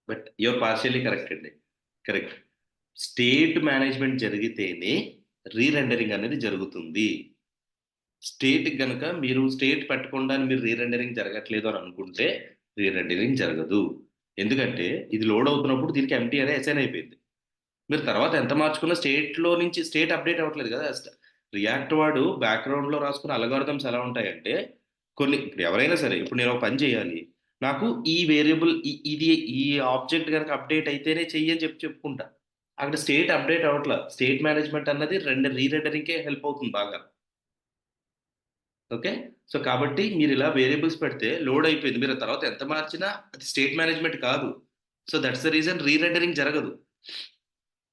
S1: But your partially correct అండి, కరెక్ట్. స్టేట్ మేనేజ్మెంట్ జరిగితేనే రీరెండరింగ్ అనేది జరుగుతుంది. స్టేట్ గనక మీరు స్టేట్ పెట్టకుండా మీరు రీరెండరింగ్ జరగట్లేదు అని అనుకుంటే రీరెండరింగ్ జరగదు. ఎందుకంటే ఇది లోడ్ అవుతున్నప్పుడు దీనికి ఎంటీ అనే అసైన్ అయిపోయింది. మీరు తర్వాత ఎంత మార్చుకున్నా స్టేట్లో నుంచి స్టేట్ అప్డేట్ అవ్వట్లేదు కదా. రియాక్ట్ వాడు బ్యాక్గ్రౌండ్లో రాసుకున్న అల్గారిథమ్స్ ఎలా ఉంటాయంటే, కొన్ని ఇప్పుడు ఎవరైనా సరే, ఇప్పుడు నేను ఒక పని చేయాలి, నాకు ఈ వేరియబుల్ ఇది ఈ ఆబ్జెక్ట్ కనుక అప్డేట్ అయితేనే చెయ్యని చెప్పుకుంటా. అక్కడ స్టేట్ అప్డేట్ అవ్వట్ల. స్టేట్ మేనేజ్మెంట్ అన్నది రీరెండరింగ్కే హెల్ప్ అవుతుంది బాగా. ఓకే. సో కాబట్టి మీరు ఇలా వేరియబుల్స్ పెడితే లోడ్ అయిపోయింది, మీరు తర్వాత ఎంత మార్చినా అది స్టేట్ మేనేజ్మెంట్ కాదు. సో దట్స్ ద రీజన్ రీరెండరింగ్ జరగదు.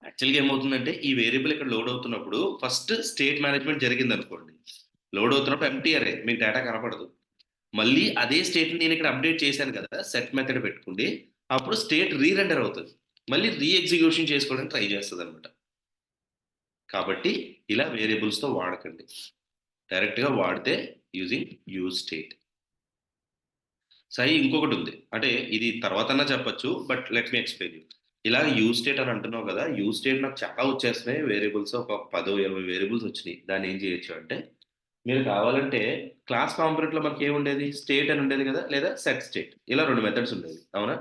S1: యాక్చువల్‌గా ఏమవుతుందంటే, ఈ వేరియబుల్ ఇక్కడ లోడ్ అవుతున్నప్పుడు ఫస్ట్ స్టేట్ మేనేజ్మెంట్ జరిగిందనుకోండి. లోడ్ అవుతున్నప్పుడు ఎంప్టీ అరే, మీకు డేటా కనపడదు. మళ్ళీ అదే స్టేట్‌ని నేను ఇక్కడ అప్డేట్ చేశాను కదా, సెట్ మెథడ్ పెట్టుకోండి. అప్పుడు స్టేట్ రీరెండర్ అవుతది. మళ్ళీ రీ ఎగ్జిక్యూషన్ చేసుకోవడానికి ట్రై చేస్తదనమాట. కాబట్టి ఇలా వేరియబుల్స్‌తో వాడకండి. డైరెక్ట్‌గా వాడితే యూజింగ్ యూజ్ స్టేట్. ఇంకొకటి ఉంది. అంటే ఇది తర్వాతన్నా చెప్పొచ్చు, but let me explain you. ఇలా యూజ్ స్టేట్ అని అంటున్నావు కదా, యూజ్ స్టేట్ నాకు చాలా వచ్చేస్తున్నాయి వేరియబుల్స్, ఒక 10, 20 వేరియబుల్స్ వచ్చినాయి. దాన్ని ఏం చేయొచ్చు అంటే, మీరు కావాలంటే క్లాస్ కాంపోనెంట్‌లో మనకి ఏముండేది? స్టేట్ అని ఉండేది కదా, లేదా సెట్ స్టేట్, ఇలా 2 మెథడ్స్ ఉండేవి. అవునా?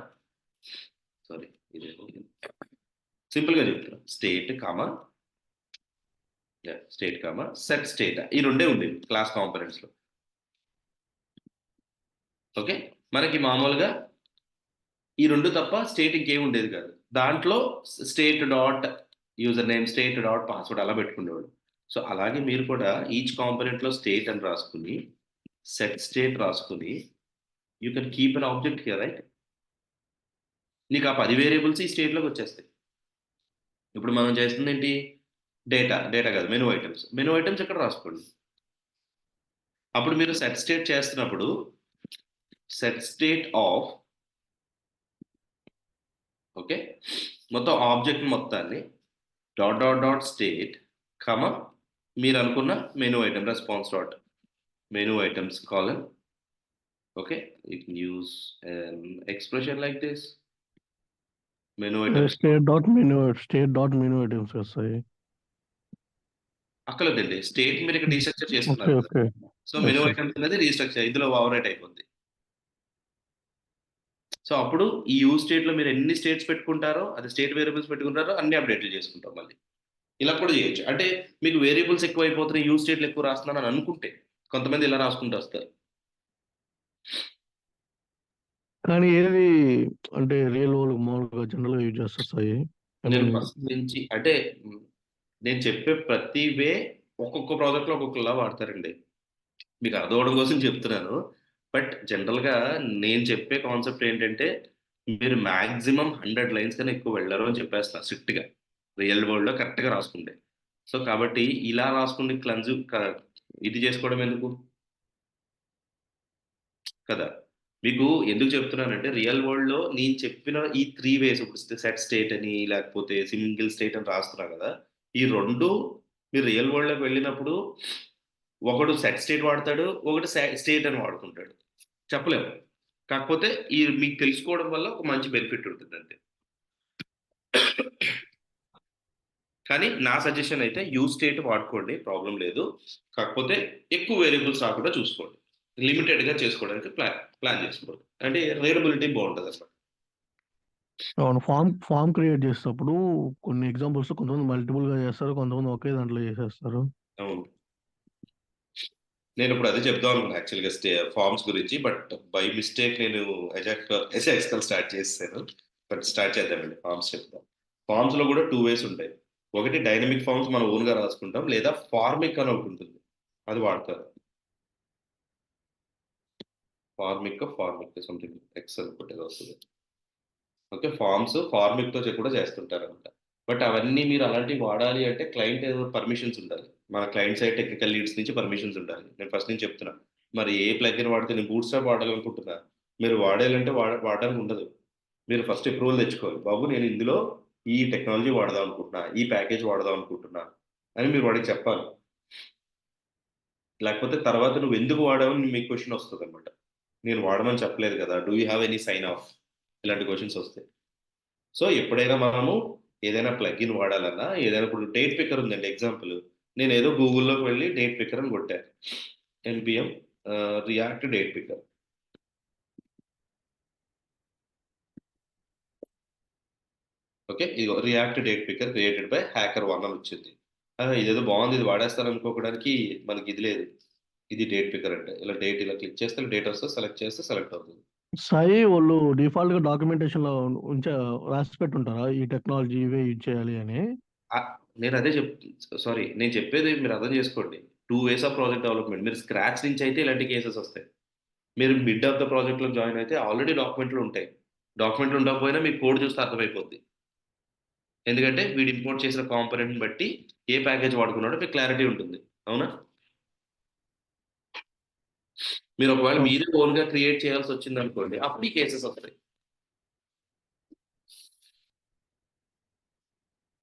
S1: సారీ, ఇదేమో సింపుల్‌గా చెప్తున్నా. స్టేట్ కామా సెట్ స్టేట్, ఈ రెండే ఉండేవి క్లాస్ కాంపోనెంట్స్‌లో. ఓకే. మనకి మామూలుగా ఈ 2 తప్ప స్టేట్ ఇంకేం ఉండేది కాదు. దాంట్లో state dot user name, state dot password అలా పెట్టుకునేవాడు. సో అలాగే మీరు కూడా ఈచ్ కాంపోనెంట్‌లో స్టేట్ అని రాసుకొని, సెట్ స్టేట్ రాసుకొని, you can keep an object here, right? నీకు ఆ 10 వేరియబుల్స్ ఈ స్టేట్‌లోకి వచ్చేస్తాయి. ఇప్పుడు మనం చేస్తుందేంటి? డేటా కాదు, మెనూ ఐటమ్స్. మెనూ ఐటమ్స్ ఇక్కడ రాసుకోండి. అప్పుడు మీరు సెట్ స్టేట్ చేస్తున్నప్పుడు సెట్ స్టేట్ ఆఫ్, ఓకే, మొత్తం ఆబ్జెక్ట్ మొత్తాన్ని డాట్ డాట్ డాట్ స్టేట్ కమా మీరు అనుకున్న menu item response dot menu items colon. Okay, you can use an expression like this. Menu items
S2: state dot menu items వస్తాయి.
S1: అక్కర్లేదండి, స్టేట్ మీరు ఇక్కడ రీస్ట్రక్చర్
S2: ఓకే,
S1: చేసుకున్నారు కదా.
S2: Okay.
S1: So menu
S2: S, S.
S1: Items అనేది రీస్ట్రక్చర్ ఇందులో ఓవర్ అయిపోద్ది. సో అప్పుడు ఈ యూజ్ స్టేట్లో మీరు ఎన్ని స్టేట్స్ పెట్టుకుంటారో, అది స్టేట్ వేరియబుల్స్ పెట్టుకుంటారో అన్ని అప్డేట్లు చేసుకుంటాం మళ్ళీ. ఇలా కూడా చేయొచ్చు. అంటే మీకు వేరియబుల్స్ ఎక్కువ అయిపోతున్నాయి, యూజ్ స్టేట్లు ఎక్కువ రాస్తున్నాను అని అనుకుంటే కొంతమంది ఇలా రాసుకుంటూ వస్తారు.
S2: కానీ ఏది అంటే రియల్ వరల్డ్ మామూలుగా జనరల్‌గా యూజ్ చేస్తాయి. ఐ
S1: నేను
S2: మీన్
S1: ఫస్ట్ నుంచి అంటే నేను చెప్పే ప్రతి వే ఒక్కొక్క ప్రాజెక్ట్‌లో ఒక్కొక్కలా వాడతారండి. మీకు అర్థం అవ్వడం కోసం చెప్తున్నాను. బట్ జనరల్‌గా నేను చెప్పే కాన్సెప్ట్ ఏంటంటే, మీరు మాక్సిమం 100 లైన్స్ కన్నా ఎక్కువ వెళ్ళరు అని చెప్పేస్తా స్ట్రిక్ట్‌గా. రియల్ వరల్డ్‌లో కరెక్ట్‌గా రాసుకుంటే. సో కాబట్టి ఇలా రాసుకుని ఇది చేసుకోవడం ఎందుకు? కదా. మీకు ఎందుకు చెప్తున్నానంటే, రియల్ వరల్డ్‌లో నేను చెప్పిన ఈ 3 వేస్, ఇప్పుడు సెట్ స్టేట్ అని, లేకపోతే సింగిల్ స్టేట్ అని రాస్తున్నా కదా, ఈ 2 మీరు రియల్ వరల్డ్‌లోకి వెళ్ళినప్పుడు ఒకడు సెట్ స్టేట్ వాడతాడు, ఒకడు స్టేట్ అని వాడుకుంటాడు. చెప్పలేము. కాకపోతే ఈ మీకు తెలుసుకోవడం వల్ల ఒక మంచి బెనిఫిట్ ఉంటుందంతే. కానీ నా సజెషన్ అయితే యూజ్ స్టేట్ వాడుకోండి, ప్రాబ్లమ్ లేదు. కాకపోతే ఎక్కువ వేరియబుల్స్ రాకుండా చూసుకోండి. లిమిటెడ్గా చేసుకోవడానికి ప్లాన్ చేసుకోవాలి. అంటే రీడబిలిటీ బాగుంటుంది అసలు.
S2: అవును. ఫార్మ్ క్రియేట్ చేసేటప్పుడు కొన్ని ఎగ్జాంపుల్స్ కొంతమంది మల్టిపుల్‌గా చేస్తారు. కొంతమంది ఒకే దాంట్లో చేసేస్తారు.
S1: అవును. నేను ఇప్పుడు అదే చెప్దాం అనుకున్నా యాక్చువల్‌గా ఫార్మ్స్ గురించి. బట్ బై మిస్టేక్ నేను ఎజాక్స్‌కల్ స్టార్ట్ చేసేసాను. బట్ స్టార్ట్ చేద్దామండి. ఫార్మ్స్ చెప్దాం. ఫార్మ్స్‌లో కూడా 2 వేస్ ఉంటాయి. ఒకటి డైనమిక్ ఫార్మ్స్ మనం ఓన్‌గా రాసుకుంటాం. లేదా ఫార్మిక్ అని ఒకటి ఉంటుంది. అది వాడతారు. ఫార్మిక్ సంథింగ్ ఎక్సెల్ ఒకటి ఏదో వస్తది. ఓకే. ఫార్మిక్‌తో కూడా చేస్తుంటారనమాట. బట్ అవన్నీ మీరు అలాంటివి వాడాలి అంటే క్లయింట్ పర్మిషన్స్ ఉండాలి. మన క్లయింట్ సైడ్ టెక్నికల్ లీడ్స్ నుంచి పర్మిషన్స్ ఉండాలి. నేను ఫస్ట్ నుంచి చెప్తున్నా. మరి ఏ ప్లగిన్ వాడితే నేను బూట్‌స్ట్రాప్ వాడాలనుకుంటున్నా. మీరు వాడేయాలంటే వాడడానికి ఉండదు. మీరు ఫస్ట్ అప్రూవల్ తెచ్చుకోవాలి. బాబు నేను ఇందులో ఈ టెక్నాలజీ వాడదాం అనుకుంటున్నా. ఈ ప్యాకేజ్ వాడదాం అనుకుంటున్నా అని మీరు వాడికి చెప్పాలి. లేకపోతే తర్వాత నువ్వు ఎందుకు వాడావని మీకు క్వెషన్ వస్తదనమాట. నేను వాడమని చెప్పలేదు కదా! Do you have any sign off? ఇలాంటి క్వెషన్స్ వస్తాయి. సో, ఎప్పుడైనా మనము ఏదైనా ప్లగిన్ వాడాలన్నా, ఏదైనా ఇప్పుడు డేట్ పికర్ ఉందండి ఎగ్జాంపుల్. నేనేదో గూగుల్‌లోకి వెళ్లి డేట్ పికర్ అని కొట్టా. Npm React date picker. Okay. ఇదిగో React date picker created by హ్యాకర్1 అని వచ్చింది. ఇదేదో బాగుంది. ఇది వాడేస్తాను అనుకోవడానికి మనకి ఇది లేదు. ఇది డేట్ పికర్ అంటే. ఇలా క్లిక్ చేస్తే డేట్ వస్తది. సెలెక్ట్ చేస్తే సెలెక్ట్ అవుతుంది.
S2: సాయి వాళ్ళు డిఫాల్ట్‌గా డాక్యుమెంటేషన్‌లో రాసి పెట్టుంటారా? ఈ టెక్నాలజీ ఇవే యూజ్ చేయాలి అని.
S1: నేనదే సారీ నేను చెప్పేది మీరు అర్థం చేసుకోండి. 2 వేస్ ఆఫ్ ప్రాజెక్ట్ డెవలప్‌మెంట్. మీరు స్క్రాచ్ నుంచి అయితే ఇలాంటి కేసెస్ వస్తాయి. మీరు మిడ్ ఆఫ్ ద ప్రాజెక్ట్‌లో జాయిన్ అయితే ఆల్రెడీ డాక్యుమెంట్లు ఉంటాయి. డాక్యుమెంట్లు ఉండకపోయినా మీకు కోడ్ చూస్తే అర్థమైపోద్ది. ఎందుకంటే వీడు ఇంపోర్ట్ చేసిన కాంపోనెంట్‌ని బట్టి ఏ ప్యాకేజ్ వాడుకున్నాడో మీకు క్లారిటీ ఉంటుంది. అవునా? మీరు ఒకవేళ
S2: అవును.
S1: మీరే ఓన్‌గా క్రియేట్ చేయాల్సొచ్చిందనుకోండి. అప్పుడు ఈ కేసెస్ వస్తాయి.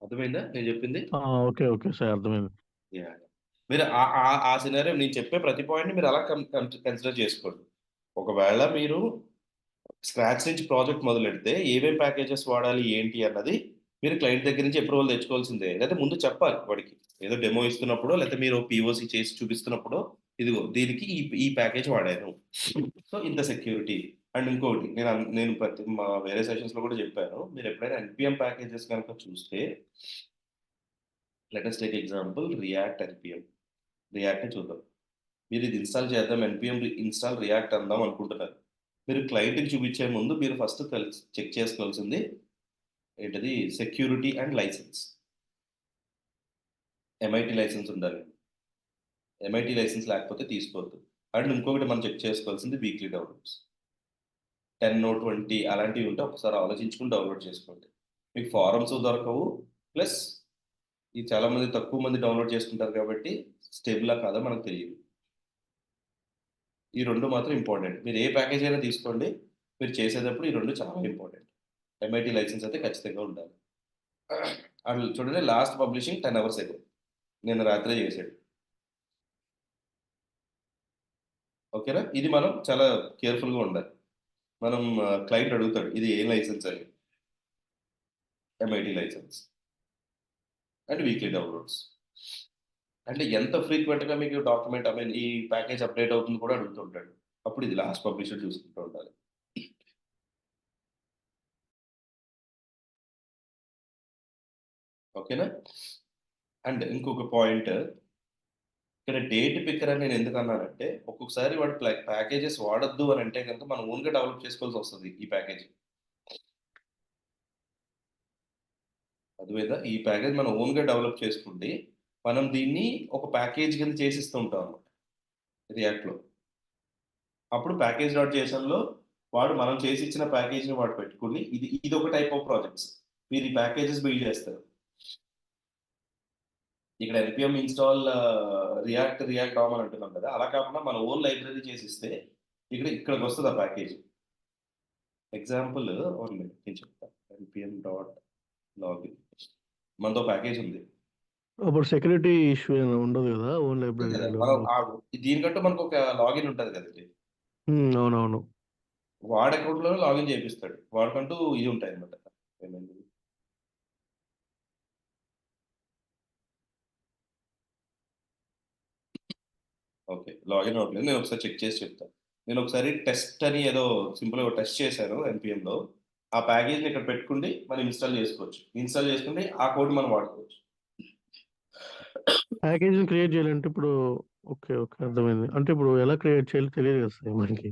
S1: అర్థమైందా నేను చెప్పింది?
S2: ఓకే. ఓకే. సార్ అర్థమైంది.
S1: యాహ్! మీరు ఆ సినారియో నేను చెప్పే ప్రతి పాయింట్‌ని మీరు అలా కన్సిడర్ చేసుకోండి. ఒకవేళ మీరు స్క్రాచ్ నుంచి ప్రాజెక్ట్ మొదలెడితే ఏమేం ప్యాకేజెస్ వాడాలి, ఏంటి అన్నది మీరు క్లయింట్ దగ్గర నుంచి అప్రూవల్ తెచ్చుకోవాల్సిందే. లేతే ముందు చెప్పాలి వాడికి. ఏదో డెమో ఇస్తున్నప్పుడో, లేతే మీరు పీఓసీ చేసి చూపిస్తున్నప్పుడో, ఇదిగో దీనికి ఈ ప్యాకేజ్ వాడాను. సో, ఇంత సెక్యూరిటీ. అండ్ ఇంకొకటి నేను మా వేరే సెషన్స్‌లో కూడా చెప్పాను. మీరు ఎప్పుడైనా ఎన్‌పీఎం ప్యాకేజెస్ గనుక చూస్తే let us take example React npm. రియాక్ట్‌ని చూద్దాం. మీరు ఇది ఇన్‌స్టాల్ చేద్దాం ఎన్‌పీఎం ఇన్‌స్టాల్ రియాక్ట్ అందాం అనుకుంటున్నారు. మీరు క్లయింట్‌కి చూపించే ముందు మీరు ఫస్ట్ చెక్ చేసుకోవాల్సింది ఏంటది security and license. MIT license ఉండాలి. ఎంఐటీ లైసెన్స్ లేకపోతే తీసుకోవద్దు. అండ్ ఇంకొకటి మనం చెక్ చేసుకోవాల్సింది వీక్లీ డౌన్లోడ్స్. 10, 20 అలాంటివి ఉంటే ఒకసారి ఆలోచించుకొని డౌన్లోడ్ చేసుకోండి. మీకు ఫారమ్స్ దొరకవు. ప్లస్ ఇది చాలా మంది తక్కువ మంది డౌన్లోడ్ చేసుకుంటారు కాబట్టి స్టేబులా కాదా మనకు తెలియదు. ఈ 2 మాత్రం ఇంపార్టెంట్. మీరు ఏ ప్యాకేజ్ అయినా తీసుకోండి. మీరు చేసేటప్పుడు ఈ 2 చాలా ఇంపార్టెంట్. ఎంఐటీ లైసెన్స్ అయితే ఖచ్చితంగా ఉండాలి. అండ్ చూడండి లాస్ట్ పబ్లిషింగ్ 10 అవర్స్ ఎగో. నిన్న రాత్రే చేశాడు. ఓకేనా? ఇది మనం చాలా కేర్‌ఫుల్‌గా ఉండాలి. మనం క్లయింట్ అడుగుతాడు. ఇది ఏ లైసెన్స్ అని. MIT license. And weekly downloads. అంటే ఎంత ఫ్రీక్వెంట్‌గా మీకు డాక్యుమెంట్ ఈ ప్యాకేజ్ అప్‌డేట్ అవుతుంది కూడా అడుగుతుంటాడు. అప్పుడు ఇది లాస్ట్ పబ్లిష్డ్ చూసుకుంటూ ఉండాలి. ఓకేనా? అండ్ ఇంకొక పాయింట్ ఇక్కడ డేట్ పిక్కర్ అని నేను ఎందుకన్నానంటే, ఒక్కొక్కసారి వాడు ప్యాకేజెస్ వాడొద్దు అని అంటే గనుక మనం ఓన్‌గా డెవలప్ చేసుకోవాల్సొస్తది ఈ ప్యాకేజ్. అర్థమైందా? ఈ ప్యాకేజ్ మనం ఓన్‌గా డెవలప్ చేసుకుంటే, మనం దీన్ని ఒక ప్యాకేజ్ కింద చేసిస్తూ ఉంటాం అన్నమాట రియాక్ట్‌లో. అప్పుడు ప్యాకేజ్ డాట్ జేసన్‌లో వాడు మనం చేసిచ్చిన ప్యాకేజ్‌ని వాడు పెట్టుకొని ఇదొక టైప్ ఆఫ్ ప్రాజెక్ట్స్. మీరు ఈ ప్యాకేజెస్ బిల్డ్ చేస్తారు. ఇక్కడ ఎన్‌పీఎం ఇన్‌స్టాల్ రియాక్ట్ డామ్ అని అంటున్నాం కదా! అలా కాకుండా మన ఓన్ లైబ్రరీ చేసిస్తే ఇక్కడికొస్తది ఆ ప్యాకేజ్. ఎగ్జాంపుల్ 1 మినిట్ నేను చెప్తా. ఎన్‌పీఎం డాట్ లాగిన్ మనదో ప్యాకేజ్ ఉంది.
S2: అప్పుడు సెక్యూరిటీ ఇష్యూ ఏమి ఉండదు గదా! ఓన్
S1: అంతే కదా!
S2: లైబ్రరీలో.
S1: మనం దీనికంటూ మనకొక లాగిన్ ఉంటది కదండీ!
S2: అవునవును.
S1: వాడి అకౌంట్‌లోనే లాగిన్ చేపిస్తాడు. వాడికంటూ ఇది ఉంటాయన్నమాట. ఏమైంది? ఓకే. లాగిన్ అవ్వట్లేదు. నేను ఒకసారి చెక్ చేసి చెప్తా. నేను ఒకసారి టెస్ట్ అని ఏదో సింపుల్‌గా టెస్ట్ చేశాను ఎన్‌పీఎంలో. ఆ ప్యాకేజ్‌ని ఇక్కడ పెట్టుకుండి మనం ఇన్‌స్టాల్ చేసుకోవచ్చు. ఇన్‌స్టాల్ చేసుకుంటే ఆ కోడ్ మనం వాడుకోవచ్చు.
S2: ప్యాకేజ్‌ని క్రియేట్ చేయాలంటే ఇప్పుడు ఓకే. ఓకే. అర్థమైంది. అంటే ఇప్పుడు ఎలా క్రియేట్ చేయాలో తెలియదు కదా సార్ మనకి.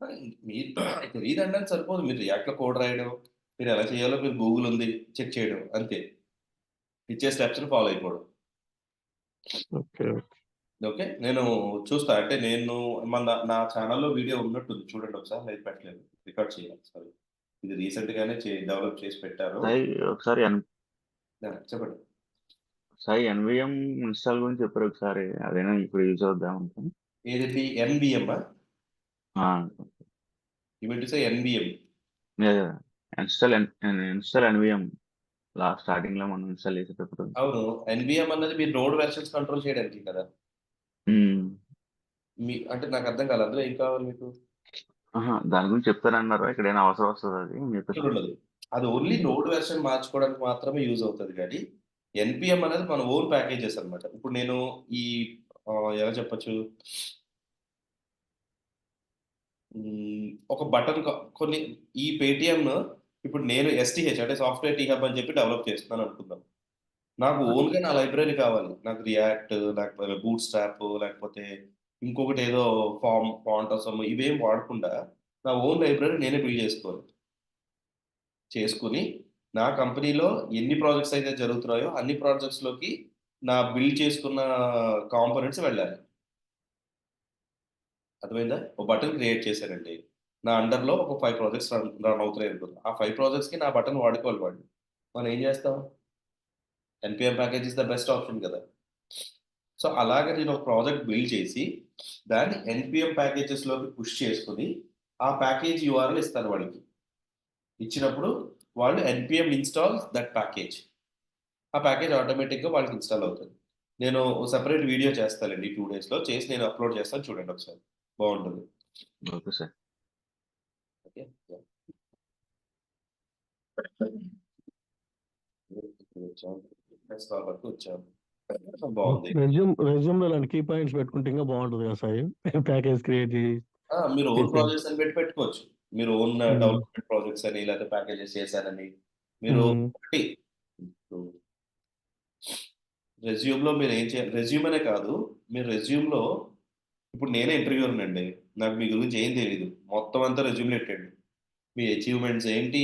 S1: ఆ! మీరు తెలీదంటే సరిపోదు. మీరు రియాక్ట్‌లో కోడ్ రాయడం, మీరు ఎలా చేయాలో మీరు గూగుల్ ఉంది చెక్ చేయడం అంతే. ఇచ్చే స్టెప్స్‌ని ఫాలో అయిపోవడం.
S2: ఓకే.
S1: ఓకే. నేను చూస్తా. అంటే నేను నా ఛానెల్‌లో వీడియో ఉన్నట్టుంది. చూడండి ఒకసారి. లేదు పెట్టలేదు. రికార్డ్ చేయాలి. సారీ. ఇది రీసెంట్‌గానే డెవలప్ చేసి పెట్టారు.
S3: సాయి ఒకసారి
S1: చెప్పండి.
S3: సాయి ఎన్విఎం ఇన్‌స్టాల్ గురించి చెప్పారు ఒకసారి. అదేనా ఇప్పుడు యూజ్ అవుద్దాం అనుకుని.
S1: ఏదిది ఎన్‌బీఎమ్మా?
S3: ఆ!
S1: You mean to say NBM.
S3: Yeah! Install NVM స్టార్టింగ్‌లో మనం ఇన్‌స్టాల్ చేసేటప్పుడు.
S1: అవును. ఎన్‌బీఎం అన్నది మీరు నోడ్ వెర్షన్స్ కంట్రోల్ చేయడానికి కదా!
S3: హ్మ్.
S1: అంటే నాకు అర్థం కాలేదు. అందులో ఏం కావాలి మీకు?
S3: అహా! దాని గురించి చెప్తారన్నారు. ఎక్కడైనా అవసరం వస్తదది అని చెప్పేసి.
S1: ఉండదు. అది ఓన్లీ
S3: హ్మ్.
S1: నోడ్ వెర్షన్ మార్చుకోవడానికి మాత్రమే యూజ్ అవుతది గానీ, ఎన్‌పీఎం అనేది మన ఓన్ ప్యాకేజెస్ అన్నమాట. ఇప్పుడు నేను ఈ ఎలా చెప్పొచ్చు? ఒక బటన్ కొన్ని ఈ పేటీఎం ఇప్పుడు నేను ఎస్‌టీహెచ్ అంటే సాఫ్ట్‌వేర్ టీ హబ్ అని చెప్పి డెవలప్ చేస్తున్నాను అనుకుందాం. నాకు
S3: ఓకే.
S1: ఓన్‌గా నా లైబ్రరీ కావాలి. నాకు రియాక్ట్ లేకపోతే బూట్ స్ట్రాప్ లేకపోతే ఇంకొకటేదో ఫాంటాసమ్ ఇవేం వాడకుండా నా ఓన్ లైబ్రరీ నేనే బిల్డ్ చేసుకోవాలి. చేసుకొని నా కంపెనీలో ఎన్ని ప్రాజెక్ట్స్ అయితే జరుగుతున్నాయో అన్ని ప్రాజెక్ట్స్‌లోకి నా బిల్డ్ చేసుకున్న కాంపోనెంట్స్ వెళ్ళాలి. అర్థమైందా? ఒక బటన్ క్రియేట్ చేశానండి. నా అండర్‌లో ఒక 5 ప్రాజెక్ట్స్ రన్ అవుతున్నాయి అనుకుందాం. ఆ 5 ప్రాజెక్ట్స్‌కి నా బటన్ వాడుకోవాలి వాళ్ళు. మనం ఏం చేస్తాం? Npm package is the best option కదా! సో, అలాగా నేను ఒక ప్రాజెక్ట్ బిల్డ్ చేసి, దాన్ని ఎన్‌పీఎం ప్యాకేజెస్‌లోకి పుష్ చేసుకొని, ఆ ప్యాకేజ్ యూఆర్ఎల్ ఇస్తాను వాళ్ళకి. ఇచ్చినప్పుడు వాళ్ళు ఎన్‌పీఎం ఇన్‌స్టాల్ దట్ ప్యాకేజ్. ఆ ప్యాకేజ్ ఆటోమేటిక్‌గా వాళ్ళకి ఇన్‌స్టాల్ అవుతది. నేను సెపరేట్ వీడియో చేస్తానండి 2 డేస్‌లో. చేసి నేను అప్‌లోడ్ చేస్తాను చూడండి ఒకసారి. బావుంటది.
S3: Okay sir.
S1: ఓకే. యాహ్! వచ్చాం. నెక్స్ట్ వరకు వచ్చాం. బావుంది.
S2: రెజ్యూమ్‌లో ఇలాంటి కీ పాయింట్స్ పెట్టుకుంటే ఇంకా బావుంటది కదా సాయి. ప్యాకేజ్ క్రియేట్
S1: మీరు ఓన్
S2: చేసి.
S1: ప్రాజెక్ట్స్ అని పెట్టుకోవచ్చు. మీరు ఓన్
S2: హ్మ్.
S1: డెవలప్‌మెంట్ ప్రాజెక్ట్స్ అని లేకపోతే ప్యాకేజెస్ చేశానని. మీరు
S2: హ్మ్.
S1: ఒకటి ఇప్పుడు రెజ్యూమ్‌లో మీరేం చేయాలి రెజ్యూమ్ అనే కాదు. మీరు రెజ్యూమ్‌లో ఇప్పుడు నేనే ఇంటర్వ్యూయర్‌నండి. నాకు మీ గురించి ఏం తెలీదు. మొత్తం అంతా రెజ్యూమ్‌లో ఎట్టండి. మీ అచీవ్‌మెంట్స్ ఏంటి?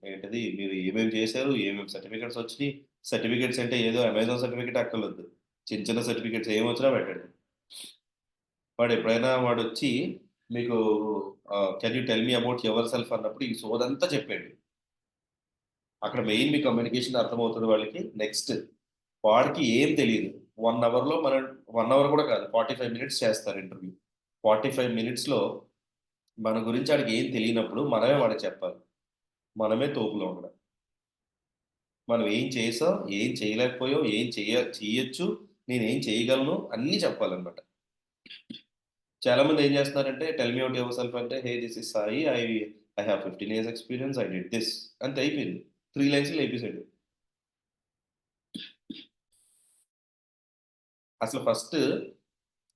S1: ఏంటిది మీరు ఏమేమి చేశారు? ఏమేమి సర్టిఫికేట్స్ వచ్చినియి? సర్టిఫికేట్స్ అంటే ఏదో అమెజాన్ సర్టిఫికేట్ అక్కర్లేదు. చిన్న చిన్న సర్టిఫికేట్స్ ఏమొచ్చినా పెట్టండి. వాడొచ్చి మీకు can you tell me about your self అన్నప్పుడు ఈ సోదంతా చెప్పేయండి. అక్కడ మెయిన్ మీ కమ్యూనికేషన్ అర్థమవుతది వాళ్ళకి. నెక్స్ట్ వాడికి ఏం తెలీదు. 1 అవర్‌లో మనం 1 అవర్ కూడా కాదు. 45 మినిట్స్ చేస్తారు ఇంటర్వ్యూ. 45 మినిట్స్‌లో మన గురించి ఆడికి ఏం తెలియనప్పుడు మనమే వాడికి చెప్పాలి. మనమే తోపులం అక్కడ. మనం ఏం చేసాం, ఏం చేయలేకపోయాం, ఏం చెయ్యొచ్చు, నేనేం చేయగలను అన్నీ చెప్పాలన్నమాట. చాలామంది ఏం చేస్తున్నారంటే tell me about yourself అంటే, hey this is Sai. I have 15 years experience. I did this అంతే అయిపోయింది. 3 లైన్స్‌లో లేపేసాడు. అసలు ఫస్ట్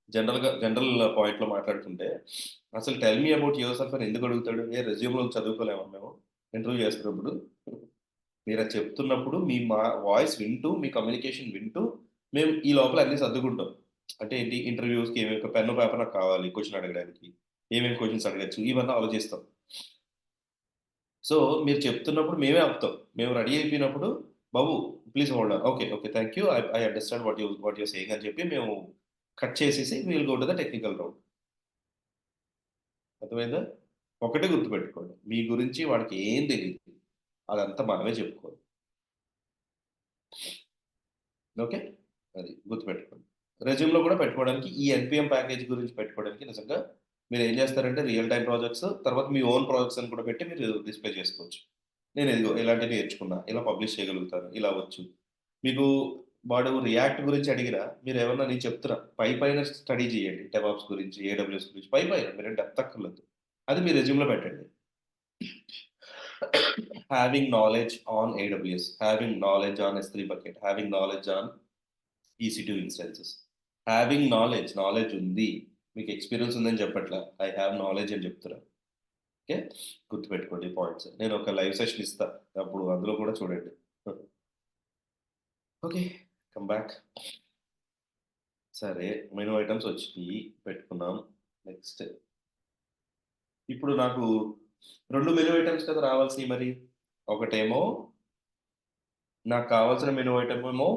S1: జనరల్ పాయింట్‌లో మాట్లాడుకుంటే, అసలు tell me about your self అని ఎందుకు అడుగుతాడు? రెజ్యూమ్‌లో చదువుకోలేమా మేము? ఇంటర్వ్యూ చేస్తున్నప్పుడు? మీరది చెప్తున్నప్పుడు మీ వాయిస్ వింటూ, మీ కమ్యూనికేషన్ వింటూ, మేము ఈ లోపల అన్నీ సర్దుకుంటాం. అంటే ఏంటి ఇంటర్వ్యూస్‌కి ఏమేమి పెన్ను, పేపర్ నాకు కావాలి క్వెషన్ అడగడానికి. ఏమేమి క్వెషన్స్ అడగొచ్చు ఇవన్నీ ఆలోచిస్తాం. సో, మీరు చెప్తున్నప్పుడు మేమే ఆపుతాం. మేము రెడీ అయిపోయినప్పుడు, "బాబు please hold on. Okay. Okay. Thank you. I understand what you're saying" అని చెప్పి మేము కట్ చేసేసి we will go to the technical round. అర్థమైందా? ఒకటే గుర్తుపెట్టుకోండి. మీ గురించి వాడికి ఏం తెలీదు. అదంతా మనమే చెప్పుకోవాలి. ఓకే. అది గుర్తుపెట్టుకోండి. రెజ్యూమ్‌లో కూడా పెట్టుకోవడానికి ఈ ఎన్‌పీఎం ప్యాకేజ్ గురించి పెట్టుకోవడానికి నిజంగా మీరేం చేస్తారంటే రియల్ టైమ్ ప్రాజెక్ట్స్, తర్వాత మీ ఓన్ ప్రాజెక్ట్స్ అని కూడా పెట్టి మీరు డిస్‌ప్లే చేసుకోవచ్చు. నేను ఇదిగో ఇలాంటివి నేర్చుకున్నా. ఇలా పబ్లిష్ చేయగలుగుతాను. ఇలా వచ్చు. మీకు వాడు రియాక్ట్ గురించి అడిగినా మీరేమన్నా నేను చెప్తున్నా పైన స్టడీ చేయండి. డెవాప్స్ గురించి, ఏడబ్ల్యూఎస్ గురించి పైన మీరేం డెప్త్ అక్కర్లేదు. అది మీ రెజ్యూమ్‌లో పెట్టండి. having knowledge on AWS, having knowledge on S3 bucket, having knowledge on EC2 instances. Having knowledge ఉంది, మీకు ఎక్స్పీరియన్స్ ఉందని చెప్పట్లా, ఐ హ్యావ్ నాలెడ్జ్ అని చెప్తున్నా. ఓకే, గుర్తుపెట్టుకోండి పాయింట్స్. నేను ఒక లైవ్ సెషన్ ఇస్తా, అప్పుడు అందులో కూడా చూడండి. Okay, come back. సరే, మెనూ ఐటమ్స్ వచ్చినాయి, పెట్టుకున్నాం. నెక్స్ట్, ఇప్పుడు నాకు 2 మెనూ ఐటమ్స్ కదా రావాల్సి. మరి ఒకటేమో నాకు కావాల్సిన మెనూ ఐటమ్ ఏమో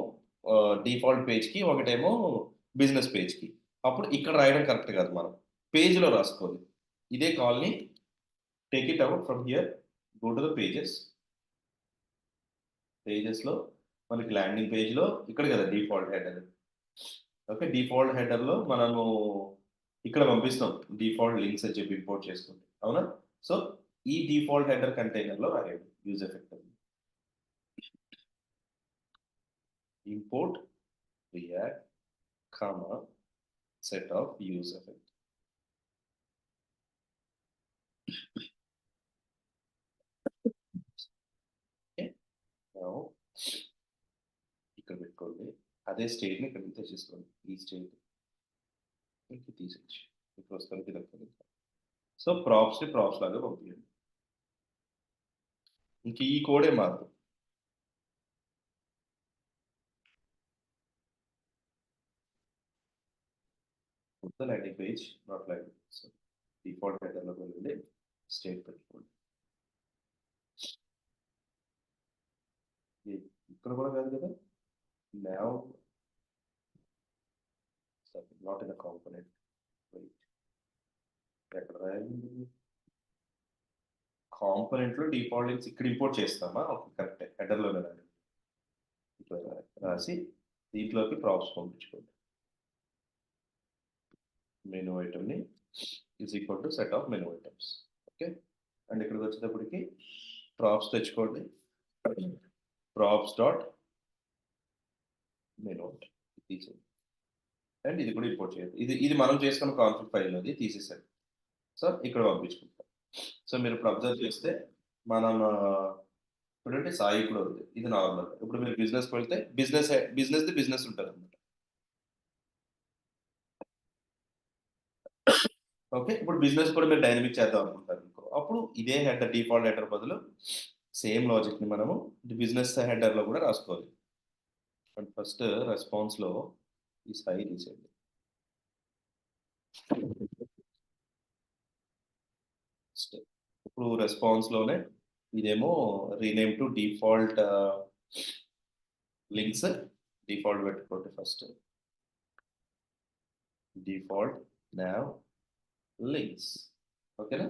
S1: డిఫాల్ట్ పేజ్కి, ఒకటేమో బిజినెస్ పేజ్కి. అప్పుడు ఇక్కడ రాయడం కరెక్ట్ కాదు, మనం పేజ్లో రాసుకోవాలి. ఇదే కాల్ని take it out from here, go to the పేజెస్లో మనకి ల్యాండింగ్ పేజ్లో ఇక్కడ కదా డిఫాల్ట్ హెడర్. ఓకే, డిఫాల్ట్ హెడర్లో మనము ఇక్కడ పంపిస్తాం డిఫాల్ట్ లింక్స్ అని చెప్పి ఇంపోర్ట్ చేసుకుంటాం, అవునా? సో ఈ డిఫాల్ట్ హెడర్ కంటైనర్లో రాయండి use effect. Import react comma set of use effect. Okay, now ఇక్కడ పెట్టుకోండి, అదే స్టేట్ని ఇక్కడ తెచ్చేసుకోండి. ఈ స్టేట్ ఇక్కడ తీసేసి ఇక్కడ వస్తాను తిరగదు. సో ప్రాప్స్ని ప్రాప్స్ లాగా పంపించండి, ఇంక ఈ కోడే మారదు. మొత్తం landing page not landing. So default హెడర్లోకి వెళ్ళండి, స్టేట్ పెట్టుకోండి. ఇక్కడ కూడా కాదు కదా, now not in a component. Wait, ఎక్కడ రాయాలి? కాంపోనెంట్ లో డిఫాల్ట్ లింక్స్ ఇక్కడ ఇంపోర్ట్ చేస్తామా? ఓకే, కరెక్ట్, హెడర్లోనే రాయాలి. ఇట్లా రాసి దీంట్లోకి ప్రాప్స్ పంపించుకోండి. మెనూ ఐటమ్ని is equal to set of menu items. Okay, and ఇక్కడికి వచ్చేటప్పటికి ప్రాప్స్ తెచ్చుకోండి, ప్రాప్స్ డాట్ మెనూ తీసేయండి. అండ్ ఇది కూడా ఇంపోర్ట్ చేయాలి. ఇది మనం చేసుకున్న కాన్ఫిగ్ ఫైల్ అది తీసేసారు. సో ఇక్కడ పంపించుకుంటాం. సో మీరు ఇప్పుడు అబ్జర్వ్ చేస్తే మనం చూడండి, సాయి కూడా ఉంది, ఇది నార్మల్. ఇప్పుడు మీరు బిజినెస్కి వెళ్తే బిజినెస్ ఉంటుంది అనమాట. ఓకే, ఇప్పుడు బిజినెస్ కూడా మీరు డైనమిక్ చేద్దాం అనుకుంటారు అనుకో, అప్పుడు ఇదే హెడర్ డిఫాల్ట్ హెడర్ బదులు సేమ్ లాజిక్ని మనము బిజినెస్ హెడర్లో కూడా రాసుకోవాలి. అండ్ ఫస్ట్ రెస్పాన్స్లో ఈ సాయి తీసేయండి. ఇప్పుడు రెస్పాన్స్లోనే ఇదేమో rename to default links, default పెట్టుకోండి ఫస్ట్, డిఫాల్ట్ నావ్ లింక్స్. ఓకేనా?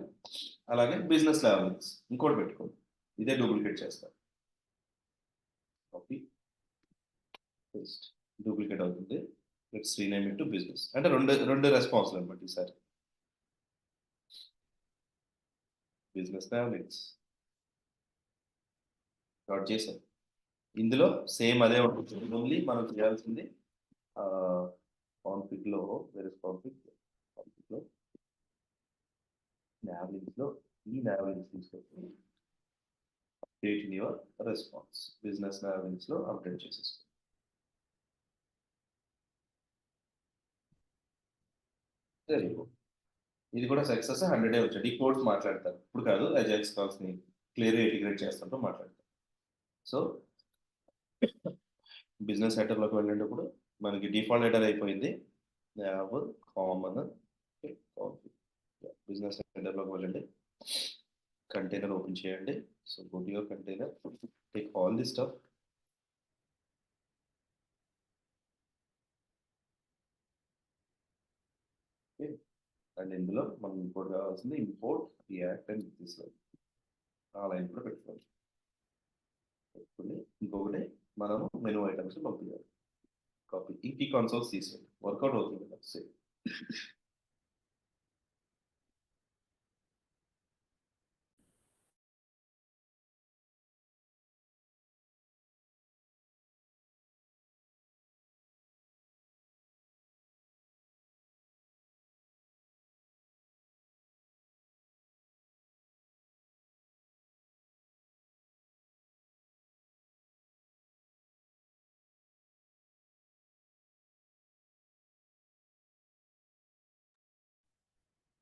S1: అలాగే బిజినెస్ నావ్ లింక్స్ ఇంకోటి పెట్టుకోండి, ఇదే డూప్లికేట్ చేస్తాను. కాపీ పేస్ట్, డూప్లికేట్ అవుతుంది. Let's rename it to business. అంటే రెండు రెస్పాన్స్లు అనమాట ఈసారి. బిజినెస్ నావ్ లింక్స్ డాట్ చేసాం. ఇందులో సేమ్ అదే ఉంటుంది, ఓన్లీ మనం చేయాల్సింది కాన్ఫిగ్లో కాన్ఫిగ్లో నావిలింగ్స్లో ఈ నావిలింగ్స్ తీసుకొచ్చి update in your response, business నావిలింగ్స్లో అప్డేట్ చేసేసుకోండి. ఇది కూడా సక్సెస్ 100 వచ్చాడు. ఈ కోడ్స్ మాట్లాడతారు ఇప్పుడు కాదు, అజైల్స్ కాల్స్ని క్లియర్గా ఇంటిగ్రేట్ చేస్తుంటూ మాట్లాడతారు. సో బిజినెస్ హెడర్లోకి వెళ్ళేటప్పుడు మనకి డిఫాల్ట్ హెడర్ అయిపోయింది, కామన్ బిజినెస్ హెడర్లోకి వెళ్ళండి, కంటైనర్ ఓపెన్ చేయండి. So go to your container, take all the stuff, and ఇందులో మనం ఇంపోర్ట్ కావాల్సింది import react and this line, ఆ లైన్ కూడా పెట్టుకోవాలి. పెట్టుకుని ఇంకొకటి మనము మెనూ ఐటమ్స్ పంపించాలి. కాపీ ఈ కన్సోల్స్ తీసేయండి, వర్కౌట్ అవుతుంది కదా same.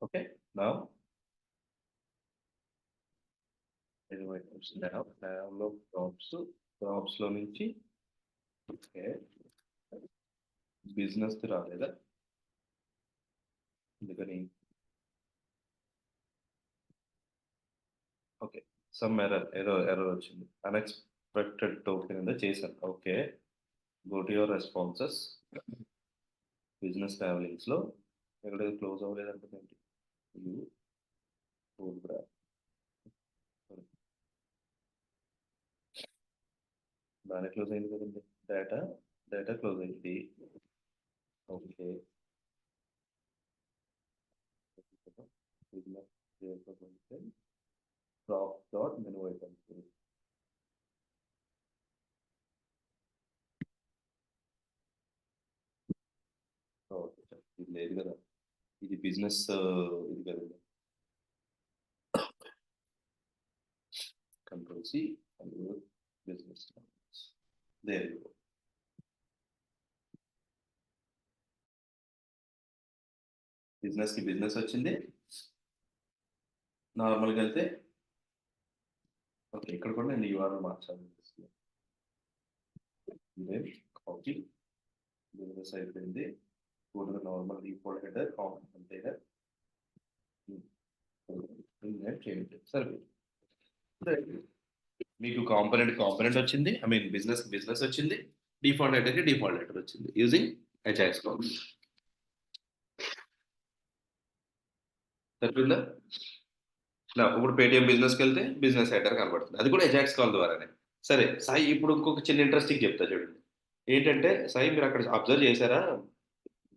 S1: Okay, now minimum items లో క్రాప్స్ లో నుంచి ఓకే బిజినెస్ రాలేదా, అందుకని ఓకే సమ్ ఎర్రర్ వచ్చింది. అన్ఎక్స్పెక్టెడ్ టోకెన్ ఏదో చేశాను. Okay, go to your responses. Business travelings లో ఎక్కడ క్లోజ్ అవ్వలేదు అంటే బాగానే క్లోజ్ అయింది కదండి. డేటా క్లోజ్ అయింది. Okay, drop dot menu items ఇది లేదు కదా, ఇది బిజినెస్ ఇది కదండి. Control C business there business కి బిజినెస్ వచ్చింది. నార్మల్గా వెళ్తే ఓకే, ఇక్కడ కూడా నేను యూఆర్ఎల్ మార్చాలి. కాపీ బిజినెస్ అయిపోయింది. Normal default header common container చేయండి. సరే, మీకు కాంపోనెంట్ వచ్చింది. ఐ మీన్ బిజినెస్ వచ్చింది. డిఫాల్ట్ హెడర్కి డిఫాల్ట్ హెడర్ వచ్చింది యూజింగ్ అజాక్స్ కాల్. సరిపోయిందా? ఇప్పుడు పేటిఎం బిజినెస్కి వెళ్తే బిజినెస్ హెడర్ కనబడుతుంది, అది కూడా అజాక్స్ కాల్ ద్వారానే. సరే సాయి, ఇప్పుడు ఇంకొక చిన్న ఇంట్రెస్టింగ్ చెప్తా చూడండి. ఏంటంటే సాయి, మీరు అక్కడ అబ్జర్వ్ చేశారా,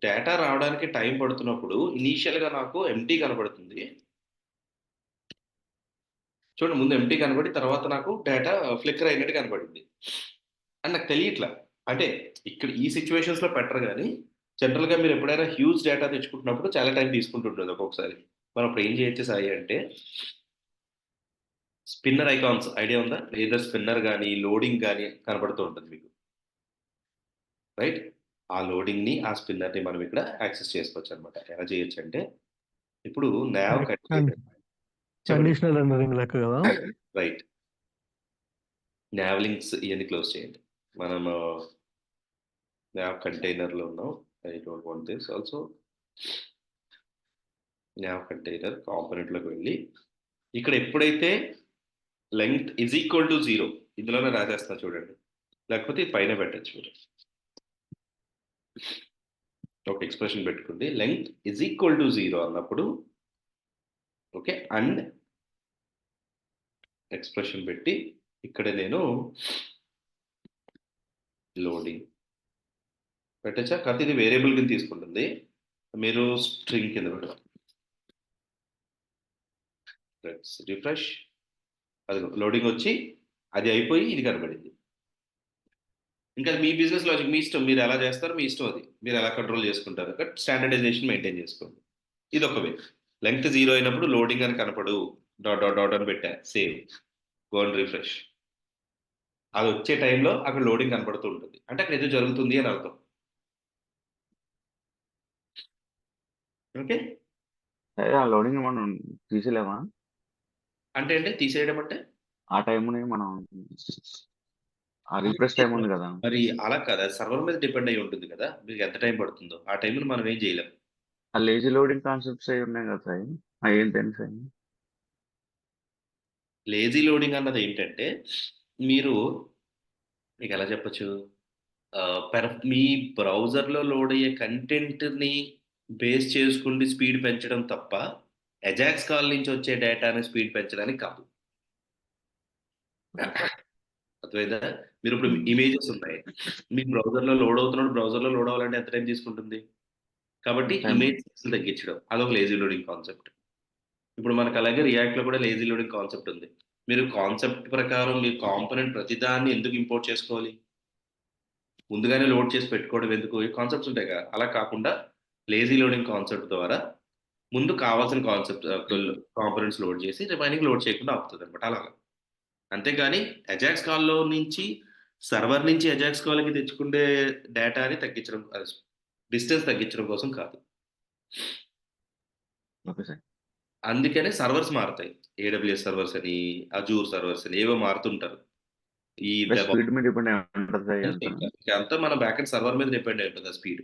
S1: డేటా రావడానికి టైం పడుతున్నప్పుడు ఇనీషియల్ గా నాకు ఎంటీ కనబడుతుంది. చూడండి, ముందు ఎంటీ కనబడి తర్వాత నాకు డేటా ఫ్లిక్కర్ అయినట్టు కనబడింది. అని నాకు తెలియట్లా. అంటే ఇక్కడ ఈ సిచ్యువేషన్స్ లో పెట్టరు, కానీ జనరల్ గా మీరు ఎప్పుడైనా హ్యూజ్ డేటా తెచ్చుకుంటున్నప్పుడు చాలా టైం తీసుకుంటుంటుంది ఒక్కొక్కసారి. మనం అప్పుడు ఏం చేయొచ్చు సాయి అంటే, స్పిన్నర్ ఐకాన్స్ ఐడియా ఉందా? లేదా స్పిన్నర్ కానీ లోడింగ్ కానీ కనబడుతూ ఉంటుంది మీకు, రైట్? ఆ లోడింగ్ ని, ఆ స్పిన్నర్ ని మనం ఇక్కడ యాక్సెస్ చేసుకోవచ్చు అనమాట. ఎలా చేయొచ్చు అంటే, ఇప్పుడు nav కంటైనర్
S2: కండిషనల్ రెండరింగ్ లెక్క కదా.
S1: రైట్, nav లింక్స్ ఇవన్నీ క్లోజ్ చేయండి. మనము nav కంటైనర్ లో ఉన్నాం. I don't want this also. nav container component లోకి వెళ్ళి ఇక్కడ ఎప్పుడైతే లెంగ్త్ ఈజ్ ఈక్వల్ టు 0, ఇందులోనే రాసేస్తా చూడండి, లేకపోతే పైన పెట్టచ్చు మీరు. ఒక ఎక్స్ప్రెషన్ పెట్టుకుంది, లెంగ్త్ ఈజ్ ఈక్వల్ టు 0 అన్నప్పుడు ఓకే, అండ్ ఎక్స్ప్రెషన్ పెట్టి ఇక్కడ నేను లోడింగ్ పెట్టచ్చా. కాకపోతే ఇది వేరియబుల్ కింద తీసుకుంటుంది, మీరు స్ట్రింగ్ కింద పెట్టాలి. రిఫ్రెష్, అది లోడింగ్ వచ్చి అది అయిపోయి ఇది కనబడింది. ఇంకా మీ బిజినెస్ లాజిక్ మీ ఇష్టం, మీరు ఎలా చేస్తారు మీ ఇష్టం, అది మీరు ఎలా కంట్రోల్ చేసుకుంటారు. బట్ స్టాండర్డైజేషన్ మెయింటైన్ చేసుకోండి. ఇది ఒక వే. లెంగ్త్ 0 అయినప్పుడు లోడింగ్ అని కనపడు, డాట్ డాట్ డాట్ అని పెట్టా, సేవ్, గో అండ్ రిఫ్రెష్. అది వచ్చే టైంలో అక్కడ లోడింగ్ కనపడుతూ ఉంటుంది, అంటే అక్కడ ఏదో జరుగుతుంది అని అర్థం. ఓకే,
S3: ఆ లోడింగ్ మనం తీసేలేమా?
S1: అంటే తీసేయడం అంటే
S3: ఆ టైంని మనం ఆ రిఫ్రెష్ టైం ఉంది కదా,
S1: మరి అలా కదా, సర్వర్ మీద డిపెండ్ అయి ఉంటుంది కదా, మీకు ఎంత టైం పడుతుందో ఆ టైంలో మనం ఏం చేయలేం.
S3: ఆ లేజీ లోడింగ్ కాన్సెప్ట్స్ అవి ఉన్నాయి కదా సార్, అవి ఏం తెలుసు?
S1: లేజీ లోడింగ్ అన్నది ఏంటంటే, మీరు మీకు ఎలా చెప్పచ్చు, మీ బ్రౌజర్లో లోడ్ అయ్యే కంటెంట్ని బేస్ చేసుకుంటే స్పీడ్ పెంచడం తప్ప, అజాక్స్ కాల్ నుంచి వచ్చే డేటాని స్పీడ్ పెంచడానికి కాదు. అర్థమైందా? మీరు ఇప్పుడు ఇమేజెస్ ఉన్నాయి, మీ బ్రౌజర్లో లోడ్ అవుతున్నప్పుడు బ్రౌజర్లో లోడ్ అవ్వాలంటే ఎంత టైం తీసుకుంటుంది, కాబట్టి ఇమేజ్ తగ్గించడం అదొక లేజీ లోడింగ్ కాన్సెప్ట్. ఇప్పుడు మనకు అలాగే రియాక్ట్లో కూడా లేజీ లోడింగ్ కాన్సెప్ట్ ఉంది. మీరు కాన్సెప్ట్ ప్రకారం మీరు కాంపోనెంట్ ప్రతిదాన్ని ఎందుకు ఇంపోర్ట్ చేసుకోవాలి, ముందుగానే లోడ్ చేసి పెట్టుకోవడం ఎందుకు, ఈ కాన్సెప్ట్స్ ఉంటాయి కదా. అలా కాకుండా లేజీ లోడింగ్ కాన్సెప్ట్ ద్వారా ముందు కావాల్సిన కాంపోనెంట్స్ లోడ్ చేసి రిమైనింగ్ లోడ్ చేయకుండా ఆపుతుంది అనమాట. అలాగా, అంతేగాని అజాక్స్ కాల్లో నుంచి సర్వర్ నుంచి అజాక్స్ కాల్కి తెచ్చుకునే డేటాని తగ్గించడం, డిస్టెన్స్ తగ్గించడం కోసం కాదు.
S3: Okay sir.
S1: అందుకనే సర్వర్స్ మారుతాయి. ఏడబ్ల్యూఎస్ సర్వర్స్ అని, అజూర్ సర్వర్స్ అని ఏవో మారుతుంటారు. ఈ
S3: అంటే
S1: డెవ
S3: స్పీడ్ మీద డిపెండ్ అయి ఉంటదా సార్
S1: అంతే
S3: ఇదంతాను?
S1: అంతా మన బ్యాకెండ్ సర్వర్ మీద డిపెండ్ అయి ఉంటది ఆ speed.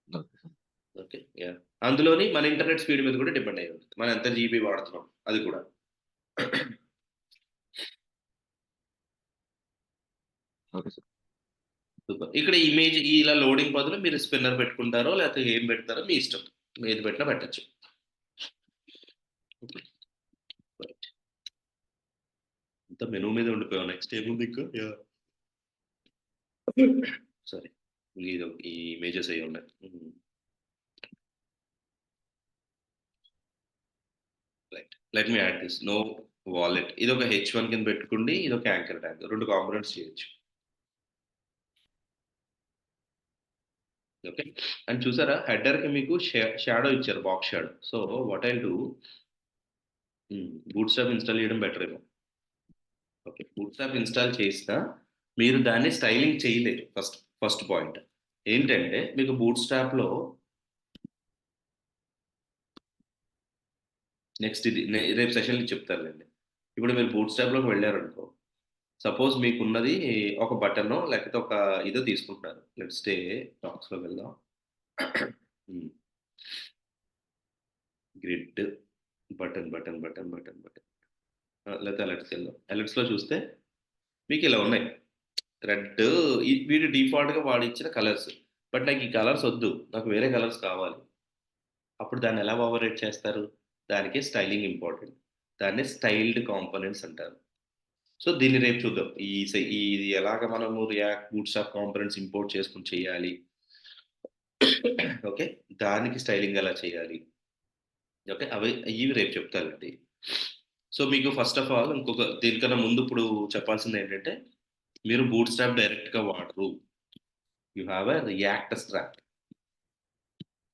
S3: Okay sir.
S1: Okay. Yeah! అందులోని మన ఇంటర్నెట్ స్పీడ్ మీద కూడా డిపెండ్ అయ్యి ఉంటది. మనం ఎంత జీబీ వాడుతున్నాం అది కూడా.
S3: Okay sir.
S1: సూపర్. ఇక్కడ ఇమేజ్ ఇలా లోడింగ్ బదులు మీరు స్పిన్నర్ పెట్టుకుంటారో లేకపోతే ఏం పెడతారో మీ ఇష్టం. ఏది పెట్టినా పెట్టొచ్చు. ఓకే. రైట్. అంతా మెనూ మీద ఉండిపోయాం. నెక్స్ట్ ఏముంది ఇంకా? యాహ్! సారీ. ఈ ఇమేజెస్ అయ్యి ఉన్నాయి. Right. Let me add this. No wallet. ఇదొక H1 కింద పెట్టుకోండి. ఇదొక యాంకర్ ట్యాగ్. 2 కాంపోనెంట్స్ చేయొచ్చు. ఓకే. అండ్ చూసారా హెడర్‌కి మీకు షాడో ఇచ్చారు. Box shadow. So, what I'll do bootstrap install చేయడం బెటర్ ఏమో. ఓకే. బూట్‌స్ట్రాప్ ఇన్‌స్టాల్ చేసినా మీరు దాన్ని స్టైలింగ్ చేయలేరు. First point. ఏంటంటే మీకు బూట్‌స్ట్రాప్‌లో నెక్స్ట్ ఇది రేపు సెషన్‌లో చెప్తానులెండి. ఇప్పుడు మీరు బూట్‌స్ట్రాప్‌లోకి వెళ్లారనుకో, సపోజ్ మీకున్నది ఒక బటనో లేకపోతే ఒక ఇదో తీసుకుంటున్నారు. లెట్స్ సే డాక్స్‌లోకి వెళ్దాం. హ్మ్. Grid button. లేకపోతే అలర్ట్స్‌కెళ్దాం. అలర్ట్స్‌లో చూస్తే మీకిలా ఉన్నాయి. రెడ్ వీడు డిఫాల్ట్‌గా వాడిచ్చిన కలర్స్. బట్ నాకు ఈ కలర్స్ ఒద్దు. నాకు వేరే కలర్స్ కావాలి. అప్పుడు దాన్ని ఎలా ఓవర్ చేస్తారు? దానికి స్టైలింగ్ ఇంపార్టెంట్. దాన్ని స్టైల్డ్ కాంపోనెంట్స్ అంటారు. సో, దీన్ని రేపు చూద్దాం. ఇది ఎలాగ మనము రియాక్ట్ బూట్‌స్ట్రాప్ కాంపోనెంట్స్ ఇంపోర్ట్ చేసుకొని చేయాలి. ఓకే. దానికి స్టైలింగ్ ఎలా చేయాలి? ఓకే. ఇవి రేపు చెప్తానండి. సో, మీకు ఫస్ట్ ఆఫ్ ఆల్ దీనికన్నా ముందు ఇప్పుడు చెప్పాల్సిందేంటంటే, మీరు బూట్‌స్ట్రాప్ డైరెక్ట్‌గా వాడరు. You have a react strap.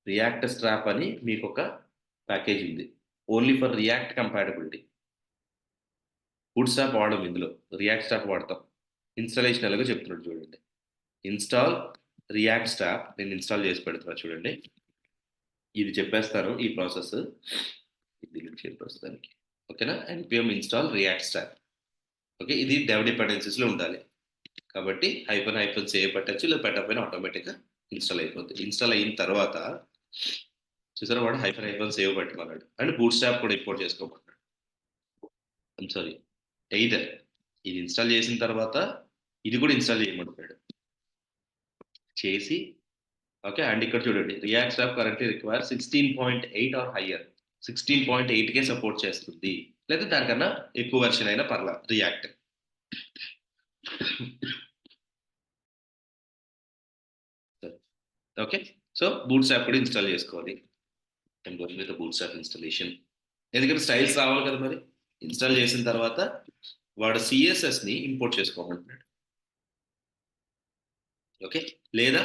S1: React strap అని మీకొక ప్యాకేజ్ ఉంది. Only for react compatibility. Bootstrap వాడం ఇందులో. రియాక్ట్ స్ట్రాప్ వాడతాం. ఇన్‌స్టాలేషన్ ఎలాగో చెప్తున్నాడు చూడండి. ఇన్‌స్టాల్ రియాక్ట్ స్ట్రాప్ నేను ఇన్‌స్టాల్ చేసి పెడుతున్నా చూడండి. ఇది చెప్పేస్తాను ఈ ప్రాసెస్. ఇది డిలీట్ చేయండి ప్రస్తుతానికి. ఓకేనా? npm install react strap. Okay. ఇది డెవ్ డిపెండెన్సీస్‌లో ఉండాలి. కాబట్టి హైఫన్ సేవ్ పెట్టొచ్చు. లేదా పెట్టకపోయినా ఆటోమేటిక్‌గా ఇన్‌స్టాల్ అయిపోద్ది. ఇన్‌స్టాల్ అయిన తర్వాత చూసారా వాడు హైఫన్ సేవ్ పెట్టమన్నాడు. అండ్ బూట్‌స్ట్రాప్ కూడా ఇంపోర్ట్ చేసుకోమన్నాడు. సారీ. ఎయిదర్ ఇది ఇన్‌స్టాల్ చేసిన తర్వాత ఇది కూడా ఇన్‌స్టాల్ చేయమంటున్నాడు. చేసి ఓకే. అండ్ ఇక్కడ చూడండి react stop currently require 16.8 or higher. 16.8కే సపోర్ట్ చేస్తుంది. లేదా దానికన్నా ఎక్కువ వెర్షన్ అయినా పర్లా రియాక్ట్. ఓకే. సో, బూట్‌స్ట్రాప్ కూడా ఇన్‌స్టాల్ చేసుకోవాలి. I'm going with bootstrap installation. ఎందుకంటే స్టైల్స్ రావాలి కదా మరి. ఇన్‌స్టాల్ చేసిన తర్వాత వాడు సీఎస్ఎస్‌ని ఇంపోర్ట్ చేసుకోమంటున్నాడు. ఓకే. లేదా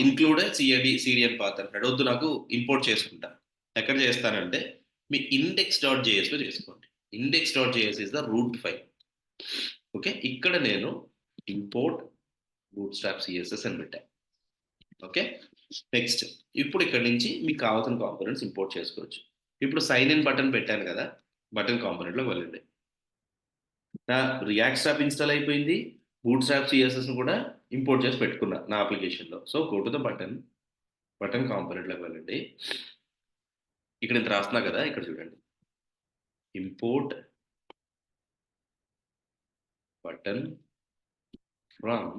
S1: ఇంక్లూడ్ సీడీఎన్ పాత్ అంటున్నాడు. వద్దు నాకు ఇంపోర్ట్ చేసుకుంటా. ఎక్కడ చేస్తానంటే మీ index.jsలో చేసుకోండి. index.js is the route file. Okay. ఇక్కడ నేను ఇంపోర్ట్ బూట్‌స్ట్రాప్ సీఎస్ఎస్ అని పెట్టా. ఓకే. నెక్స్ట్ ఇప్పుడు ఇక్కడి నుంచి మీకు కావాల్సిన కాంపోనెంట్స్ ఇంపోర్ట్ చేసుకోవచ్చు. ఇప్పుడు సైన్ ఇన్ బటన్ పెట్టాను కదా! బటన్ కాంపోనెంట్‌లోకి వెళ్ళండి. నా రియాక్ట్ స్టాప్ ఇన్‌స్టాల్ అయిపోయింది. బూట్‌స్ట్రాప్ సీఎస్ఎస్‌ని కూడా ఇంపోర్ట్ చేసి పెట్టుకున్నా నా అప్లికేషన్‌లో. So, go to the button కాంపోనెంట్‌లోకి వెళ్ళండి. ఇక్కడ ఇంత రాస్తున్నా కదా! ఇక్కడ చూడండి. Import button from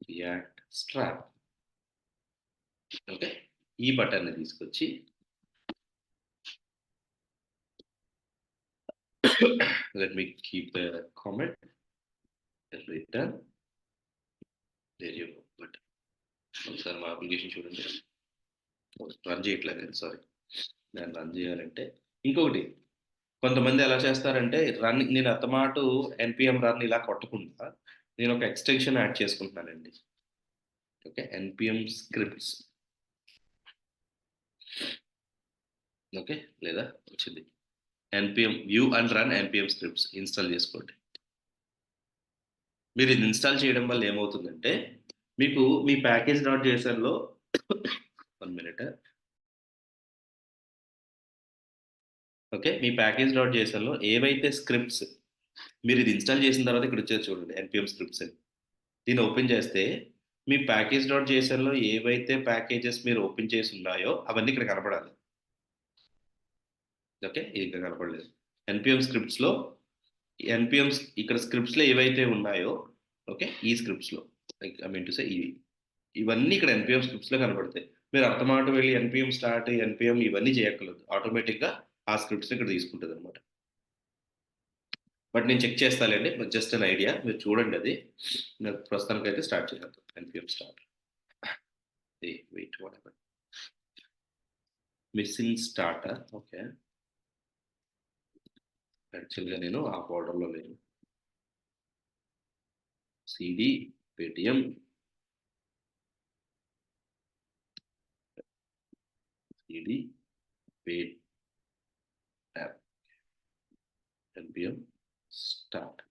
S1: react strap. Okay. ఈ బటన్‌ని తీసుకొచ్చి let me keep a comment. Return there you go button. ఒకసారి మా అప్లికేషన్ చూడండి. రన్ చేయట్లేదు నేను సారీ. దాన్ని రన్ చేయాలంటే ఇంకొకటి కొంతమంది ఎలా చేస్తారంటే నేను అత్తమాటు ఎన్‌పిఎం రన్ ఇలా కొట్టకుండా నేను ఒక ఎక్స్‌టెన్షన్ యాడ్ చేసుకుంటున్నానండి. ఓకే. NPM scripts. ఓకే. లేదా వచ్చింది. NPM view and run NPM scripts install చేసుకోండి. మీరు ఇది ఇన్‌స్టాల్ చేయడం వల్ల ఏమవుతుందంటే మీకు మీ ప్యాకేజ్ డాట్ జేసన్‌లో 1 మినిట్. ఓకే. మీ ప్యాకేజ్ డాట్ జేసన్‌లో ఏవైతే స్క్రిప్ట్స్ మీరు ఇది ఇన్‌స్టాల్ చేసిన తర్వాత ఇక్కడ వచ్చేది చూడండి ఎన్‌పిఎం స్క్రిప్ట్స్ అని. దీన్ని ఓపెన్ చేస్తే మీ ప్యాకేజ్ డాట్ జేసన్‌లో ఏవైతే ప్యాకేజెస్ మీరు ఓపెన్ చేసి ఉన్నాయో అవన్నీ ఇక్కడ కనపడాలి. ఓకే. ఇది ఇక్కడ కనపడలేదు. ఎన్‌పిఎం స్క్రిప్ట్స్‌లో ఎన్‌పిఎంస్ ఇక్కడ స్క్రిప్ట్స్‌లో ఏవైతే ఉన్నాయో ఓకే. ఈ స్క్రిప్ట్స్‌లో like I mean to say ఇవన్నీ ఇక్కడ ఎన్‌పిఎం స్క్రిప్ట్స్‌లో కనపడతాయి. మీరు అర్థమాట వెళ్లి ఎన్‌పిఎం స్టార్ట్, ఎన్‌పిఎం ఇవన్నీ చేయక్కర్లేదు. ఆటోమేటిక్‌గా ఆ స్క్రిప్ట్స్‌ని ఇక్కడ తీసుకుంటదనమాట. బట్ నేను చెక్ చేస్తాలేండి. Just an idea. మీరు చూడండి అది. నాకు ప్రస్తుతానికైతే స్టార్ట్ చేసేద్దాం. Npm start. Wait what happened? Missing starter. Okay. యాక్చువల్‌గా నేను ఆ ఫోల్డర్‌లో లేను. Cd, Paytm, cd, pay tab, npm start.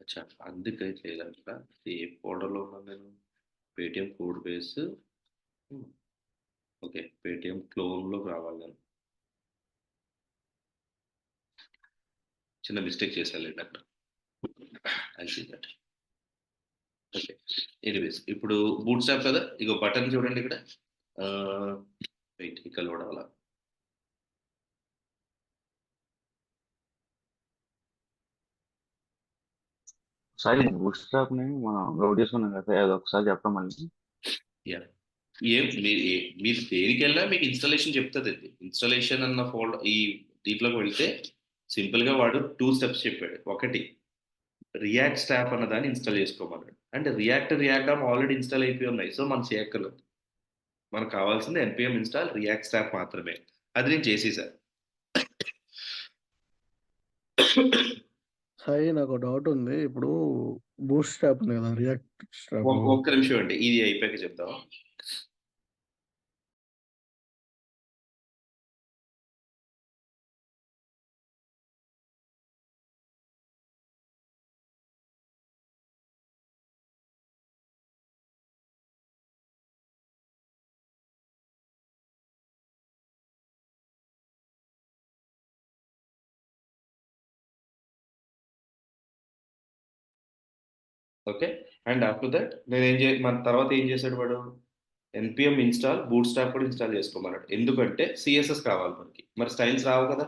S1: అచ్చా! అందుకైతే లేదంట. ఏ ఫోల్డర్‌లో ఉన్నాను నేను? Paytm code base. Okay. Paytm క్లోన్‌లోకి రావాలి నేను. చిన్న మిస్టేక్ చేశానులెండి అక్కడ. I see that. Okay. Anyways ఇప్పుడు బూట్ స్ట్రాప్ కదా! ఇగో బటన్ చూడండి ఇక్కడ. వెయిట్ ఇక్కడ లోడ్ అవ్వాలా?
S3: సాయి బూట్‌స్ట్రాప్‌ని మనం లోడ్ చేసుకున్నాం కదా! అది ఒకసారి చెప్పరా మళ్ళీ?
S1: యాహ్! మీరు దేనికెళ్ళినా మీకు ఇన్‌స్టాలేషన్ చెప్తదది. ఇన్‌స్టాలేషన్ అన్న ఈ దీంట్లోకి వెళ్తే సింపుల్‌గా వాడు 2 స్టెప్స్ చెప్పాడు. ఒకటి రియాక్ట్ స్టాప్ అన్న దాన్ని ఇన్‌స్టాల్ చేసుకోమన్నాడు. అంటే రియాక్ట్ ఆల్రెడీ ఇన్‌స్టాల్ అయిపోయి ఉన్నాయి. సో, మనం చేయక్కర్లేదు. మనకు కావాల్సింది ఎన్‌పిఎం ఇన్‌స్టాల్ రియాక్ట్ స్టాప్ మాత్రమే. అది నేను చేసేసా.
S2: సాయి నాకు డౌట్ ఉంది. ఇప్పుడు బూట్ స్ట్రాప్ ఉంది కదా! React strap.
S1: ఒక్క నిమిషం అండి. ఇది అయిపోయాక చెప్దాం. ఓకే. అండ్ ఆఫ్టర్ దట్ మన తర్వాత ఏం చేశాడు వాడు? ఎన్‌పిఎం ఇన్‌స్టాల్ బూట్ స్ట్రాప్ కూడా ఇన్‌స్టాల్ చేసుకోమన్నాడు. ఎందుకంటే సీఎస్ఎస్ కావాలి మనకి. మరి స్టైల్స్ రావు కదా!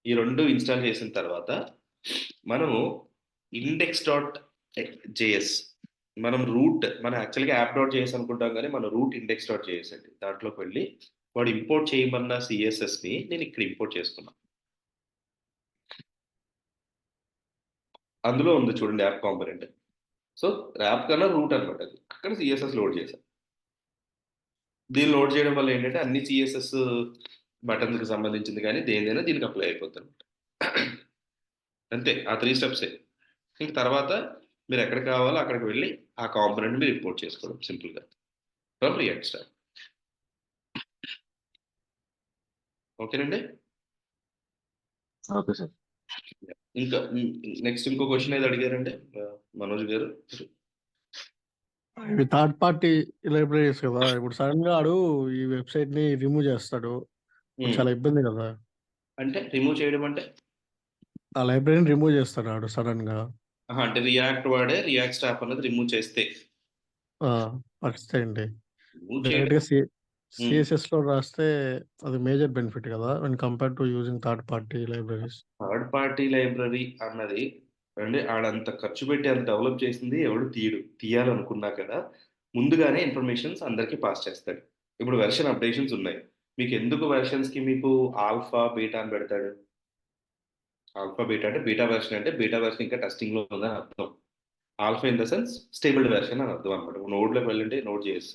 S1: ఈ 2 ఇన్‌స్టాల్ చేసిన తర్వాత మనము ఇండెక్స్ డాట్ జేఎస్ మనం యాక్చువల్‌గా యాప్ డాట్ జేఎస్ అనుకుంటాం గానీ, మన రూట్ ఇండెక్స్ డాట్ జేఎస్ అండి. దాంట్లోకి వెళ్లి వాడు ఇంపోర్ట్ చేయమన్న సీఎస్ఎస్‌ని నేను ఇక్కడ ఇంపోర్ట్ చేసుకున్నా. అందులో ఉంది చూడండి యాప్ కాంపోనెంట్. సో, యాప్ కన్నా రూట్ అనమాట అది. అక్కడ సీఎస్ఎస్ లోడ్ చేశా. దీన్ని లోడ్ చేయడం వల్ల ఏంటంటే అన్ని సీఎస్ఎస్ బటన్స్‌కి సంబంధించింది గానీ, దేనిదైనా దీనికి అప్లై అయిపోద్దనమాట. అంతే. ఆ 3 స్టెప్సే. ఇంక తర్వాత మీరెక్కడికి కావాలో అక్కడికి వెళ్లి, ఆ కాంపోనెంట్ మీరు ఇంపోర్ట్ చేసుకోవడం సింపుల్‌గా. From react star. ఓకేనండి?
S3: Okay sir.
S1: ఇంకా నెక్స్ట్ ఇంకో క్వెషన్ ఏదో అడిగారండి మనోజ్ గారు?
S2: ఇవి థర్డ్ పార్టీ లైబ్రరీస్ కదా! ఇప్పుడు సడెన్‌గా ఆడు ఈ వెబ్‌సైట్‌ని రిమూవ్ చేస్తాడు. ఇప్పుడు
S1: హ్మ్.
S2: చాలా ఇబ్బంది కదా!
S1: అంటే రిమూవ్ చేయడం అంటే?
S2: ఆ లైబ్రరీని రిమూవ్ చేస్తాడు ఆడు సడెన్‌గా.
S1: ఆహా! అంటే రియాక్ట్ వాడే రియాక్ట్ స్టాప్ అన్నది రిమూవ్ చేస్తే.
S2: ఆ! పరిస్థితి ఏంటి?
S1: రిమూవ్ చేయడం
S2: డైరెక్ట్‌గా
S1: హ్మ్.
S2: సీఎస్ఎస్‌లో రాస్తే అది మేజర్ బెనిఫిట్ కదా! When compared to using third party libraries.
S1: Third party library అన్నది అంటే ఆడంత ఖర్చు పెట్టి అంత డెవలప్ చేసింది ఎవడు తీయడు. తీయాలనుకున్నా కదా! ముందుగానే ఇన్ఫర్మేషన్స్ అందరికి పాస్ చేస్తాడు. ఇప్పుడు వెర్షన్ అప్డేషన్స్ ఉన్నాయి. మీకెందుకు వెర్షన్స్‌కి మీకు ఆల్ఫా, బీటా అని పెడతాడు? ఆల్ఫా, బీటా అంటే బీటా వెర్షన్ ఇంకా టెస్టింగ్‌లో ఉందని అర్థం. Alpha in the sense stabled version అని అర్థం అన్నమాట. నోడ్‌లోకి వెళ్ళండి నోడ్ జేఎస్.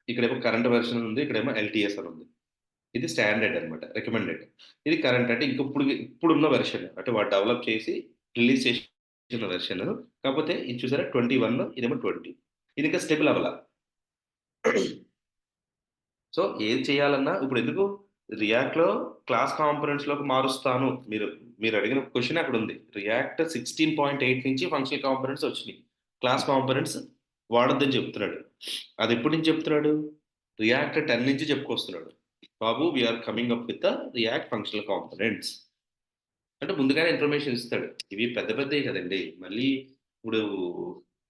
S1: ఇక్కడేమో కరెంట్ వెర్షన్ ఉంది. ఇక్కడేమో ఎల్‌టీఎస్ అని ఉంది. ఇది స్టాండర్డ్ అన్నమాట. రికమెండెడ్. ఇది కరెంట్ అంటే ఇంక ఇప్పుడున్న వెర్షన్. అంటే వాడు డెవలప్ చేసి రిలీజ్ చేసిన వెర్షన్. కాకపోతే ఇది చూసారా 21 ఇదేమో 20. ఇది ఇంకా స్టేబుల్ అవ్వల. సో, ఏది చేయాలన్నా ఇప్పుడెందుకు రియాక్ట్‌లో క్లాస్ కాంపోనెంట్స్‌లోకి మారుస్తాను. మీరడిగిన క్వెషన్ అక్కడుంది. రియాక్ట్ 16.8 నుంచి ఫంక్షనల్ కాంపోనెంట్స్ వచ్చినియి. క్లాస్ కాంపోనెంట్స్ వాడొద్దని చెప్తున్నాడు. అదెప్పటి నుంచి చెప్తున్నాడు? రియాక్ట్ 10 నుంచి చెప్పుకొస్తున్నాడు. బాబు we're coming up with the react functional components అంటే ముందుగానే ఇన్ఫర్మేషన్ ఇస్తాడు. ఇవి పెద్ద పెద్దవి కదండి. మళ్ళీ ఇప్పుడు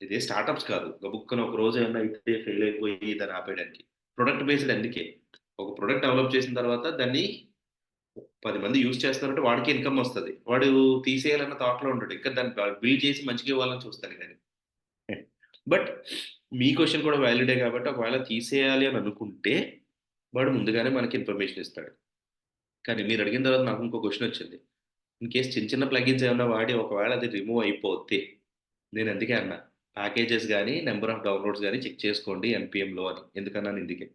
S1: ఇదే స్టార్టప్స్ కాదు. గబుక్కన ఒక రోజు ఏమన్నా అయితే ఫెయిల్ అయిపోయి దాన్ని ఆపేయడానికి. ప్రొడక్ట్ బేస్డ్ అందుకే. ఒక ప్రొడక్ట్ డెవలప్ చేసిన తర్వాత దాన్ని 10 మంది యూజ్ చేస్తున్నారంటే వాడికి ఇన్‌కమ్ వస్తది. వాడు తీసేయాలన్న థాట్‌లో ఉండడు. ఇంకా దాన్ని బిల్డ్ చేసి మంచిగా ఇవ్వాలని చూస్తాడు గాని. బట్ మీ క్వెషన్ కూడా వాలిడే కాబట్టి ఒకవేళ తీసేయాలి అని అనుకుంటే వాడు ముందుగానే మనకి ఇన్ఫర్మేషన్ ఇస్తాడు. కానీ మీరు అడిగిన తర్వాత నాకు ఇంకో క్వెషన్ వచ్చింది. ఇన్ కేస్ చిన్న చిన్న ప్లగిన్స్ ఏమన్నా వాడి ఒకవేళ అది రిమూవ్ అయిపోతే నేను అందుకే అన్నా. ప్యాకేజెస్ గాని, నంబర్ ఆఫ్ డౌన్‌లోడ్స్ గాని చెక్ చేసుకోండి ఎన్‌పీఎంలో అని. ఎందుకన్నాను ఇందుకే.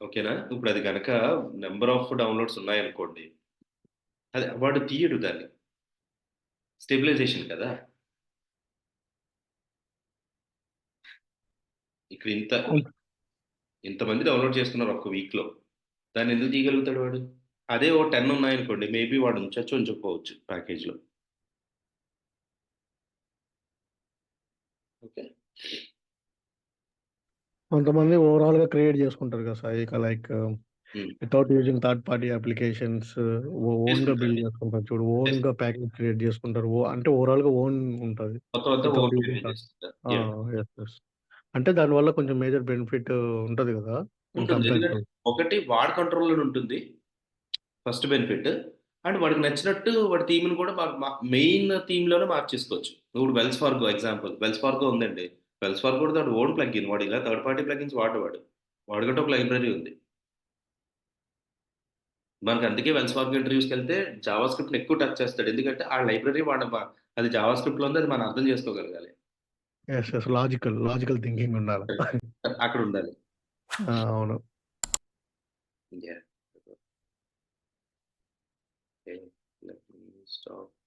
S1: ఓకేనా? ఇప్పుడు అది గనక నంబర్ ఆఫ్ డౌన్‌లోడ్స్ ఉన్నాయనుకోండి. అదే వాడు తీయడు దాన్ని. స్టెబిలైజేషన్ కదా! ఇక్కడ ఇంతమంది డౌన్‌లోడ్ చేసుకున్నారు ఒక్క వీక్‌లో. దాన్ని ఎందుకు తీయగలుగుతాడు వాడు? అదే ఓ 10 ఉన్నాయనుకోండి. మేబీ వాడు ఉంచొచ్చు, ఉంచకపోవచ్చు ప్యాకేజ్‌లో. ఓకే.
S2: కొంతమంది ఓవరాల్‌గా క్రియేట్ చేసుకుంటారు కదా సాయి. లైక్
S1: హ్మ్.
S2: Without using third party applications ఓన్‌గా బిల్డ్
S1: చేసుకుంటారండి.
S2: చేసుకుంటారు చూడు.
S1: చేస్
S2: ఓన్‌గా ప్యాకేజ్ క్రియేట్ చేసుకుంటారు. అంటే ఓవరాల్‌గా ఓన్ ఉంటది.
S1: మొత్తం అంతా
S2: without
S1: own
S2: using
S1: maintain
S2: third.
S1: చేసుకుంటారు.
S2: ఆ!
S1: యాహ్!
S2: యెస్. యెస్. అంటే దానివల్ల కొంచెం మేజర్ బెనిఫిట్ ఉంటది కదా! ఇన్
S1: ఉంటుంది.
S2: కంపేర్ టు
S1: ఎందుకంటే ఒకటి వాడి కంట్రోల్‌లోనే ఉంటుంది. First benefit. అండ్ వాడికి నచ్చినట్టు వాడి థీమ్‌ని కూడా మెయిన్ థీమ్‌లోనే మార్చేసుకోవచ్చు. ఇప్పుడు Wells Fargo example. Wells Fargo ఉందండి. వెల్స్ ఫార్గో కూడా వాడి ఓన్ ప్లగిన్. వాడు ఇలా థర్డ్ పార్టీ ప్లగిన్స్ వాడడు వాడు. వాడికంటూ ఒక లైబ్రరీ ఉంది. మనకు అందుకే వెల్స్ ఫార్గో ఇంటర్వ్యూస్‌కెళ్తే జావా స్క్రిప్ట్‌ని ఎక్కువ టచ్ చేస్తాడు. ఎందుకంటే ఆ లైబ్రరీ అది జావా స్క్రిప్ట్‌లో ఉంది. అది మనం అర్థం చేసుకోగలగాలి.
S2: యెస్. యెస్. లాజికల్ థింకింగ్ ఉండాల.
S1: అక్కడ ఉండాలి.
S2: ఆ! అవును.
S1: Yeah! Okay. Let me stop.